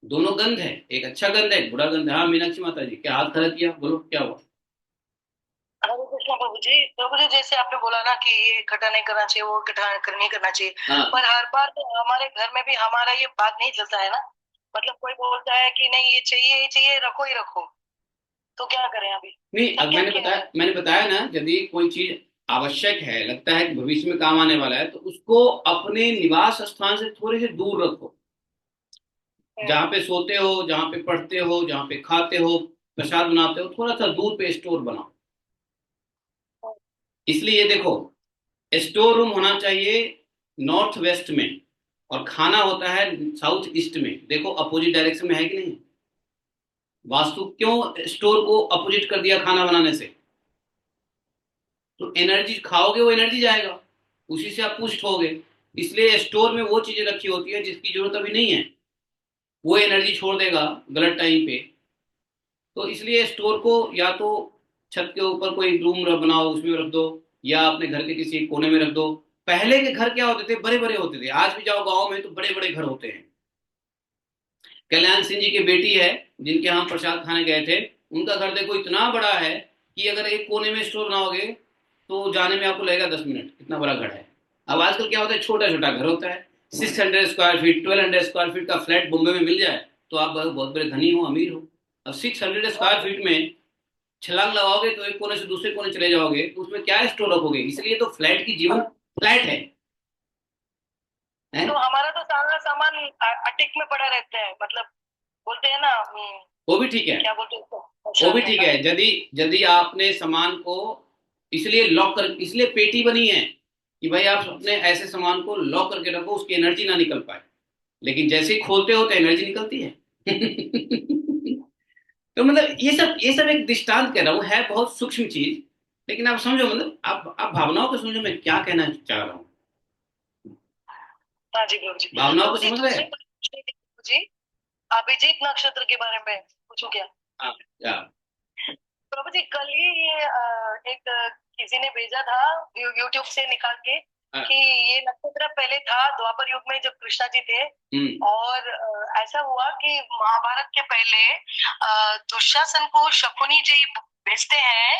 दोनों गंध है, एक अच्छा गंध है, एक बुरा गंध है। हाँ मीनाक्षी माता जी, क्या हाथ खड़ा किया, बोलो क्या हुआ? हरे कृष्णा प्रभु जी। प्रभु जी, जैसे आपने बोला ना कि ये इकट्ठा नहीं करना चाहिए, वो इकट्ठा नहीं करना चाहिए, हाँ, पर हर बार तो हमारे घर में भी हमारा ये बात नहीं चलता है ना। मतलब कोई बोलता है कि नहीं ये चाहिए, रखो ही रखो, तो क्या करें अभी? नहीं, अब क्या किया जाए? मैंने बताया ना, यदि कोई चीज आवश्यक है, लगता है कि भविष्य में काम आने वाला है, तो उसको अपने निवास स्थान से थोड़े से दूर रखो। जहाँ पे सोते हो, जहाँ पे पढ़ते हो, जहाँ पे खाते हो, प्रसाद बनाते हो, थोड़ा सा दूर पे स्टोर बनाओ। इसलिए देखो, स्टोर रूम होना चाहिए नॉर्थ वेस्ट में, और खाना होता है साउथ ईस्ट में। देखो अपोजिट डायरेक्शन में है कि नहीं? वास्तु क्यों स्टोर को अपोजिट कर दिया खाना बनाने से? तो एनर्जी खाओगे, वो एनर्जी जाएगा, उसी से आप पुष्ट होगे। इसलिए स्टोर में वो चीजें रखी होती है जिसकी जरूरत अभी नहीं है, वो एनर्जी छोड़ देगा गलत टाइम पे। तो इसलिए स्टोर को या तो छत के ऊपर कोई रूम बनाओ, उसमें रख दो, या अपने घर के किसी कोने में रख दो। पहले के घर क्या होते थे? बड़े बड़े होते थे। आज भी जाओ गाँव में तो बड़े बड़े घर होते हैं। कल्याण सिंह जी की बेटी है, जिनके हम प्रसाद खाने गए थे, उनका घर देखो इतना बड़ा है कि अगर एक कोने में स्टोर बनाओगे तो जाने में आपको लगेगा 10 मिनट, इतना बड़ा घर है। अब आजकल क्या होता है, छोटा छोटा घर होता है। 600 स्क्वायर फीट, 1200 स्क्वायर फीट का फ्लैट बॉम्बे में मिल जाए तो आप बहुत बड़े धनी हो, अमीर हो। अब 600 स्क्वायर फीट में छलांग लगाओगे तो एक कोने से दूसरे कोने चले जाओगे, तो उसमें क्या स्टोर रखोगे? इसलिए तो फ्लैट की जीवन फ्लैट है? तो हमारा तो सारा सामान अटिक में पड़ा रहता है, मतलब बोलते हैं ना, वो भी ठीक है, क्या बोलते हैं वो भी उसको? ठीक है। यदि यदि आपने सामान को इसलिए लॉक कर, इसलिए पेटी बनी है कि भाई आप अपने ऐसे सामान को लॉक करके रखो, उसकी एनर्जी ना निकल पाए। लेकिन जैसे ही खोलते हो तो एनर्जी निकलती है। तो मतलब ये सब एक दृष्टांत कह रहा हूँ, है बहुत सूक्ष्म चीज, लेकिन आप समझो, मतलब आप भावनाओं को समझो मैं क्या कहना चाह रहा हूँ। हाँ जी प्रभु जी। भावनाओं को प्रभु जी, समझ रहे दूसरी हैं? बात पूछनी थी प्रभु जी, अभिजीत नक्षत्र के बारे में पूछूं क्या? हाँ, क्या? प्रभु जी, कल ही ये एक किसी ने भेजा था यूट्यूब से निकाल के हाँ, कि ये नक्षत्र पहले था द्वापर युग में जब कृष्णा जी थे, और ऐसा हुआ कि महाभारत के पहले दुशासन को शकुनी जी भेजते हैं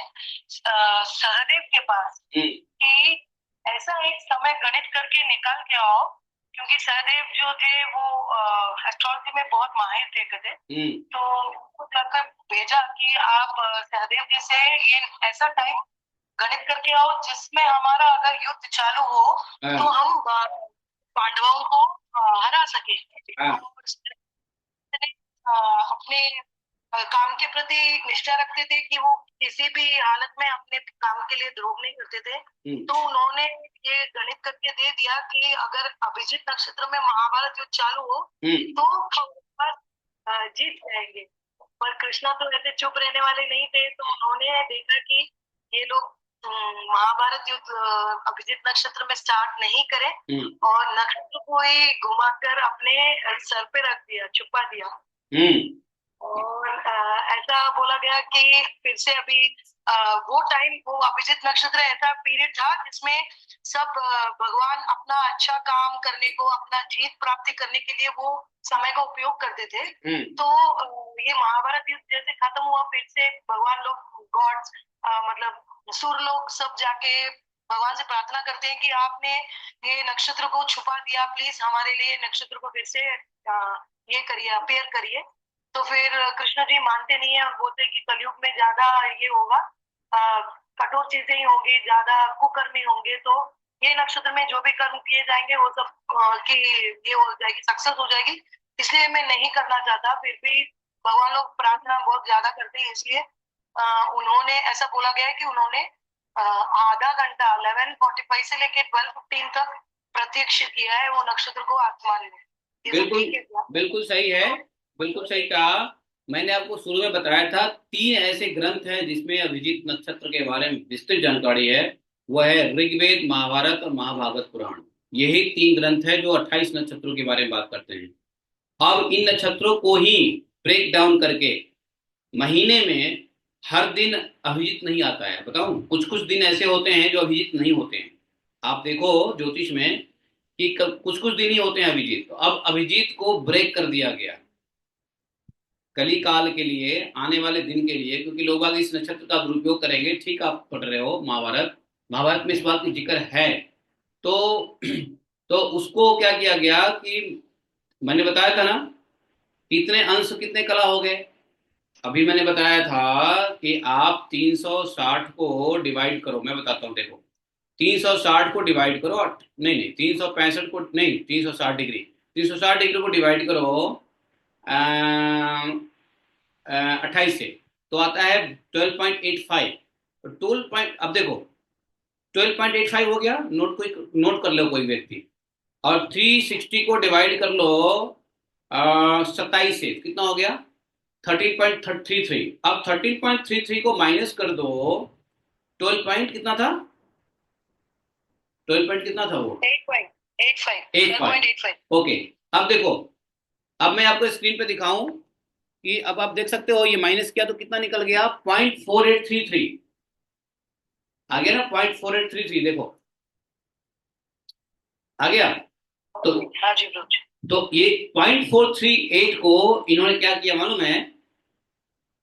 सहदेव के पास कि ऐसा एक समय गणित करके निकाल के आओ, क्योंकि सहदेव जो थे वो एस्ट्रोलॉजी में बहुत माहिर थे कहते। तो उनको जाकर भेजा कि आप सहदेव जी से ये ऐसा टाइम गणित करके आओ जिसमें हमारा अगर युद्ध चालू हो तो हम पांडवों को हरा सके। अपने काम के प्रति निष्ठा रखते थे कि वो किसी भी हालत में अपने काम के लिए द्रोह नहीं करते थे। तो उन्होंने ये गणित करके दे दिया कि अगर अभिजीत नक्षत्र में महाभारत युद्ध चालू हो तो हम जीत जाएंगे। पर कृष्णा तो ऐसे चुप रहने वाले नहीं थे, तो उन्होंने देखा कि ये लोग महाभारत युद्ध अभिजीत नक्षत्र में स्टार्ट नहीं करे और नक्षत्र को ही घुमाकर अपने सर पे रख दिया, छुपा दिया। और ऐसा बोला गया कि फिर से अभी वो टाइम, वो अभिजीत नक्षत्र ऐसा पीरियड था जिसमें सब भगवान अपना अच्छा काम करने को, अपना जीत प्राप्ति करने के लिए वो समय का उपयोग करते थे। तो ये महाभारत युद्ध जैसे खत्म हुआ, फिर से भगवान लोग, गॉड्स मतलब सुर लोग सब जाके भगवान से प्रार्थना करते हैं कि आपने ये नक्षत्र को छुपा दिया, प्लीज हमारे लिए नक्षत्र को फिर से ये करिए, अपेयर करिए। तो फिर कृष्ण जी मानते नहीं है और बोलते हैं कि कलयुग में ज्यादा ये होगा, कठोर चीजें ही होंगी, ज्यादा कुकर्मी होंगे, तो ये नक्षत्र में जो भी कर्म किए जाएंगे वो सब की ये हो जाएगी, सक्सेस हो जाएगी, इसलिए मैं नहीं करना चाहता। फिर भी भगवान लोग प्रार्थना बहुत ज्यादा करते हैं, इसलिए उन्होंने, ऐसा बोला गया है कि उन्होंने आधा घंटा 11:45 से लेके 12:15 तक प्रत्यक्ष किया है वो नक्षत्र को आसमान में। बिल्कुल बिल्कुल सही है, बिल्कुल सही कहा। मैंने आपको शुरू में बताया था 3 ऐसे ग्रंथ हैं जिसमें अभिजीत नक्षत्र के बारे में विस्तृत जानकारी है। वह है ऋग्वेद, महाभारत और महाभागवत पुराण। यही 3 ग्रंथ है जो 28 नक्षत्रों के बारे में बात करते हैं। अब इन नक्षत्रों को ही ब्रेक डाउन करके महीने में हर दिन अभिजीत नहीं आता है। बताऊं, कुछ कुछ दिन ऐसे होते हैं जो अभिजीत नहीं होते हैं। आप देखो ज्योतिष में कि कुछ कुछ दिन ही होते हैं अभिजीत। तो अब अभिजीत को ब्रेक कर दिया गया कली काल के लिए, आने वाले दिन के लिए, क्योंकि लोग आगे इस नक्षत्र का दुरुपयोग करेंगे। ठीक, आप पढ़ रहे हो महाभारत में इस बात की जिक्र है। तो उसको क्या किया गया कि मैंने बताया था ना, कितने अंश कितने कला हो गए। अभी मैंने बताया था कि आप 360 को डिवाइड करो। मैं बताता हूँ, देखो 360 को डिवाइड करो, नहीं 365 को नहीं, 360 डिग्री, 360 डिग्री को डिवाइड करो 28 से, तो आता है 12.85। अब देखो 12.85 हो गया, नोट कर लो कोई व्यक्ति। और 360 को डिवाइड कर लो 27 से, कितना हो गया 13.33। अब 13.33 को माइनस कर दो 12 पॉइंट कितना था, 12 पॉइंट कितना था वो 8.85। ओके, अब देखो, अब मैं आपको स्क्रीन पे दिखाऊं कि अब आप देख सकते हो ये माइनस किया तो कितना निकल गया 0.4833 आ गया ना, 0.4833 देखो आ गया। तो ये 0.438 को इन्होंने क्या किया मालूम है,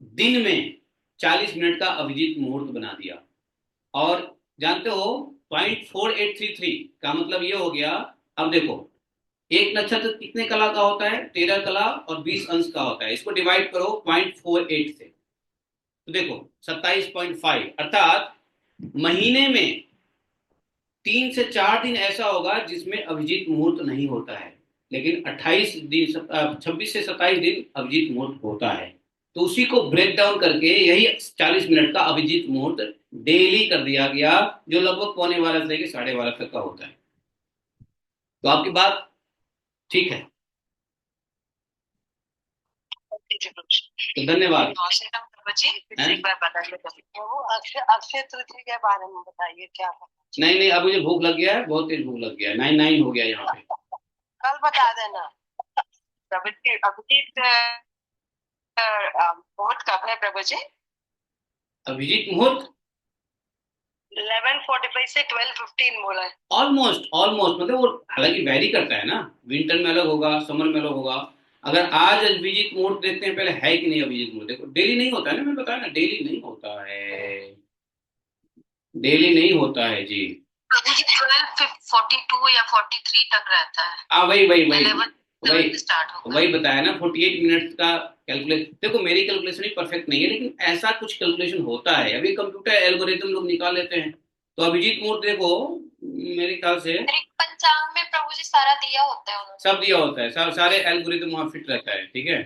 दिन में 40 मिनट का अभिजीत मुहूर्त बना दिया। और जानते हो 0.4833 का मतलब ये हो गया। अब देखो एक नक्षत्र कितने कला का होता है, 13 कला और 20 अंश का होता है। इसको डिवाइड करो 0.48 से, तो देखो 27.5, अर्थात महीने में 3 से 4 दिन ऐसा होगा जिसमें अभिजीत मुहूर्त नहीं होता है, लेकिन 26 से 27 दिन अभिजीत मुहूर्त होता है। तो उसी को ब्रेक डाउन करके यही 40 मिनट का अभिजीत मुहूर्त डेली कर दिया गया, जो लगभग 11:15 से 12:30 तक का होता है। तो आपकी बात ठीक है, तो धन्यवाद। एक बार बताइए, अक्षय तृतीया के बारे में बताइए क्या। नहीं, अब मुझे भूख लग गया है, बहुत तेज भूख लग गया है। 9 हो गया यहाँ पे, कल बता देना। अभिजीत मुहूर्त कब है प्रभु जी? अभिजीत मुहूर्त 11:45 से 12:15 बोला है। ऑलमोस्ट मतलब वो हालांकि वेरी करता है ना, विंटर में अलग होगा, समर में अलग होगा। अगर आज अभिजीत मुहूर्त देखते हैं, पहले है कि नहीं अभिजीत मुहूर्त, देखो डेली नहीं होता है ना, मैं बताया ना डेली नहीं होता है, डेली नहीं होता है जी। 12:42 या 43 तक रहता है। वही बताया ना, 48 मिनट्स का कैलकुलेशन। देखो मेरी कैलकुलेशन ही परफेक्ट नहीं है, लेकिन ऐसा कुछ कैलकुलेशन होता है। अभी कंप्यूटर एल्गोरिथम लोग निकाल लेते हैं। तो अभिजीत मुहूर्त देखो मेरे ख्याल से पंचांग में प्रभु जी सारा दिया होता है उन्होंने, सब दिया होता है, सारे एल्गोरिथम वहां फिट रहता है, ठीक है।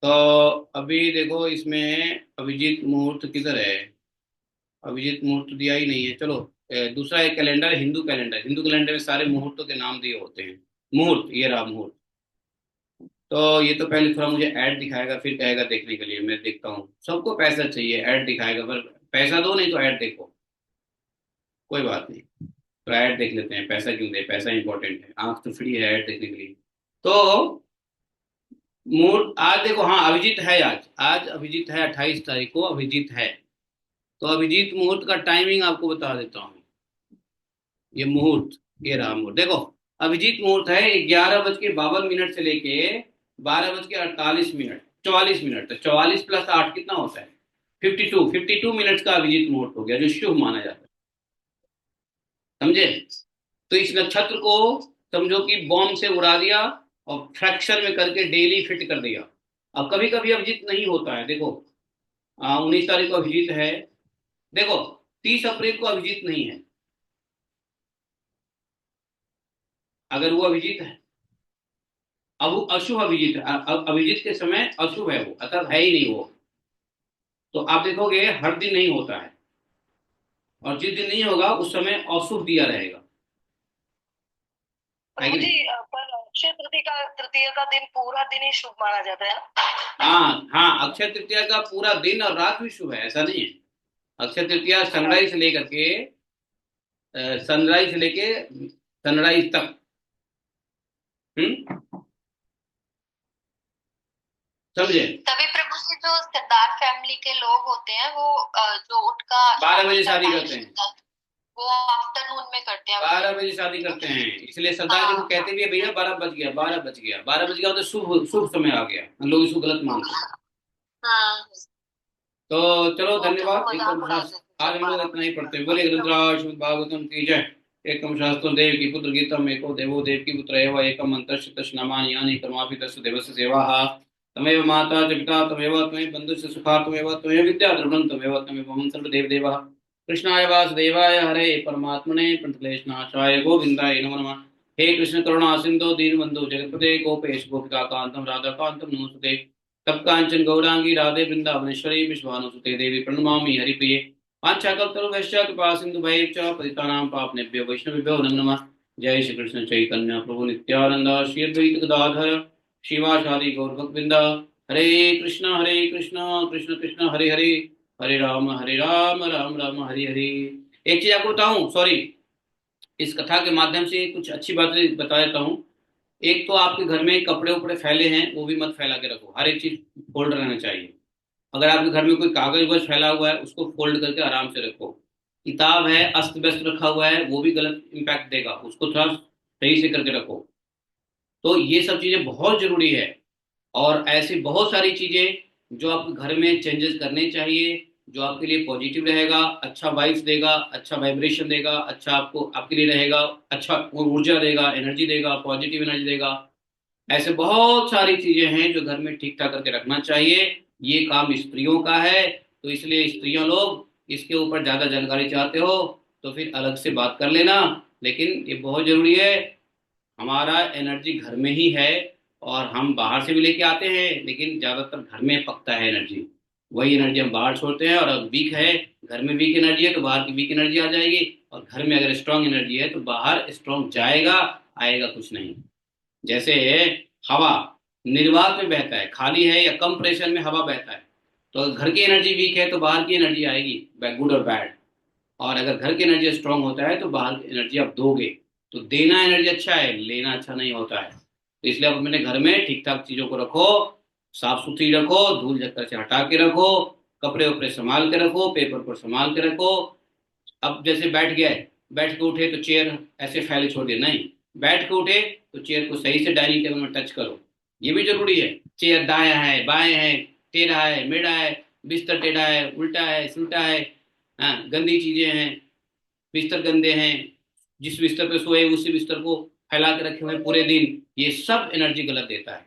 तो अभी देखो इसमें अभिजीत मुहूर्त किधर है, अभिजीत मुहूर्त दिया ही नहीं है। चलो दूसरा एक कैलेंडर, हिंदू कैलेंडर में सारे मुहूर्तों के नाम दिए होते हैं। मुहूर्त, ये रहा मुहूर्त। तो ये तो पहले थोड़ा मुझे ऐड दिखाएगा, फिर कहेगा देखने के लिए। मैं देखता हूँ, सबको पैसा चाहिए, ऐड दिखाएगा, पर पैसा दो, नहीं तो ऐड देखो, कोई बात नहीं। तो ऐड देख लेते हैं, पैसा क्यों दे, पैसा इंपॉर्टेंट है, आंख तो फ्री है ऐड देखने के लिए। तो मुहूर्त आज देखो, हाँ अभिजीत है आज, आज अभिजीत है, 28 तारीख को अभिजीत है। तो अभिजीत मुहूर्त का टाइमिंग आपको बता देता हूँ। ये मुहूर्त, ये रहा मुहूर्त, देखो अभिजीत मुहूर्त है 11:52 से लेके 12:48, 44 मिनट। तो 44 + 8 कितना होता है? 52 मिनट्स का अभिजीत मुहूर्त हो गया, जो शुभ माना जाता है, समझे? तो इस नक्षत्र को समझो कि बॉम्ब से उड़ा दिया और फ्रैक्शन में करके डेली फिट कर दिया। अब कभी कभी अभिजीत नहीं होता है, देखो 19 तारीख को अभिजीत है, देखो 30 अप्रैल को अभिजीत नहीं है। अगर वो अभिजीत है, अब वो अशुभ अभिजीत है, अभिजीत के समय अशुभ है वो, अतः है ही नहीं वो। तो आप देखोगे हर दिन नहीं होता है, और जिस दिन नहीं होगा उस समय अशुभ दिया रहेगा, है कि नहीं? पर अक्षय तृतीया का दिन पूरा दिन ही शुभ माना जाता है ना? हाँ हाँ, अक्षय तृतीया का पूरा दिन और रात भी शुभ है, ऐसा नहीं है। अक्षय तृतीया सनराइज से लेकर के सनराइज से लेके सनराइज तक, समझे? तभी प्रभु जी जो सरदार फैमिली के लोग होते हैं वो जो उनका 12 बजे शादी करते हैं, वो आफ्टरनून में करते हैं, 12 बजे शादी करते हैं, इसलिए सरदार जी को कहते भी है भैया 12 बज गया, 12 बज गया, 12 बज गया तो शुभ शुभ समय आ गया, हम लोग इसको गलत मानते हैं। तो चलो धन्यवाद, एकदम आज हम लोग इतना ही पढ़ते हैं। बोले ग्रंथराज भागवतम की जय। एकम शास्त्रम देव की पुत्र गीतम एको देवो देव की पुत्र एव एकम अंतश्च तस्नामानि यानि कर्मापि तस्य देवस्य सेवाः तमेव माता च पिता तमेव त्वमेव बन्धुश्च सखा तमेव त्वमेव विद्या द्रविणं तमेव तमेव मम सर्वदेव देवः कृष्णाय वासुदेवाय हरे परमात्मने प्रणतक्लेशनाशाय गोविन्दाय नमो नमः। हे कृष्ण करुणा सिंधु दीनबंधु जगत्पते गोपेश गोपिका कांतम राधा कांतम नमोस्तुते तब कांचन गौरांगी राधे वृंदावनेश्वरी विश्वानुसुते देवी प्रणमामि हरिप्रिये वाञ्छाकल्पतरुभ्यश्च कृपा सिन्धुभ्यश्च पतितानां पावनेभ्यो वैष्णवेभ्यो नमो नमः। जय श्री कृष्ण चैतन्य प्रभु नित्यानंद श्री अद्वैत गदाधर शिवासादि गौरभक्तवृंद। हरे कृष्ण कृष्ण कृष्ण हरे हरे, हरे राम राम राम हरे हरे। एक चीज आपको बताऊं, सॉरी, इस कथा के माध्यम से कुछ अच्छी बातें बता देता हूँ। एक तो आपके घर में कपड़े उपड़े फैले हैं वो भी मत फैला के रखो, हर एक चीज फोल्ड रहना चाहिए। अगर आपके घर में कोई कागज वगज फैला हुआ है उसको फोल्ड करके आराम से रखो। किताब है अस्त व्यस्त रखा हुआ है वो भी गलत इम्पैक्ट देगा, उसको थोड़ा सही से करके रखो। तो ये सब चीजें बहुत जरूरी है, और ऐसी बहुत सारी चीजें जो आपके घर में चेंजेस करने चाहिए, जो आपके लिए पॉजिटिव रहेगा, अच्छा वाइब्स देगा, अच्छा वाइब्रेशन देगा, अच्छा आपको आपके लिए रहेगा, अच्छा ऊर्जा देगा, एनर्जी देगा, पॉजिटिव एनर्जी देगा। ऐसे बहुत सारी चीजें हैं जो घर में ठीक ठाक करके रखना चाहिए। ये काम स्त्रियों का है, तो इसलिए स्त्रियों लोग इसके ऊपर ज्यादा जानकारी चाहते हो तो फिर अलग से बात कर लेना, लेकिन ये बहुत जरूरी है। हमारा एनर्जी घर में ही है, और हम बाहर से भी लेके आते हैं, लेकिन ज्यादातर घर में पकता है एनर्जी, वही एनर्जी हम बाहर छोड़ते हैं। और अब वीक है, घर में वीक एनर्जी है तो बाहर की वीक एनर्जी आ जाएगी, और घर में अगर स्ट्रांग एनर्जी है तो बाहर स्ट्रांग जाएगा, आएगा कुछ नहीं। जैसे हवा निर्वात में बहता है, खाली है या कम प्रेशर में हवा बहता है, तो घर की एनर्जी वीक है तो बाहर की एनर्जी आएगी, गुड और बैड। और अगर घर की एनर्जी स्ट्रांग होता है तो बाहर की एनर्जी आप दोगे। तो देना एनर्जी अच्छा है, लेना अच्छा नहीं होता है। तो इसलिए आप अपने घर में ठीक ठाक चीजों को रखो, साफ सुथरी रखो, धूल झक्कर से हटा के रखो, कपड़े उपड़े संभाल के रखो, पेपर पर संभाल के रखो। अब जैसे बैठ गए, बैठ के उठे तो चेयर ऐसे फैले छोड़ दिए, नहीं, बैठ के उठे तो चेयर को सही से डाइनिंग टेबल में टच करो, ये भी जरूरी है। चेयर दाया है, बाएं है, टेढ़ा है, मेढ़ा है, बिस्तर टेढ़ा है, उल्टा है, सुलटा है, हाँ, गंदी चीजें हैं, बिस्तर गंदे हैं, जिस बिस्तर पे सोए उसी बिस्तर को फैला के रखे हुए पूरे दिन, ये सब एनर्जी गलत देता है।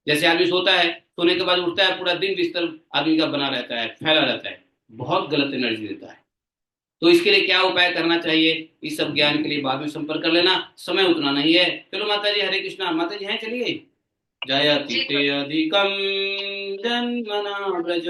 जैसे आदमी सोता है, सोने के बाद उठता है, पूरा दिन बिस्तर आदमी का बना रहता है, फैला रहता है, बहुत गलत एनर्जी देता है। तो इसके लिए क्या उपाय करना चाहिए, इस सब ज्ञान के लिए बाद में संपर्क कर लेना, समय उतना नहीं है। चलो माता जी, हरे कृष्णा। माता जी हैं, चलिए। जयति ते अधिकम जन्मना व्रज।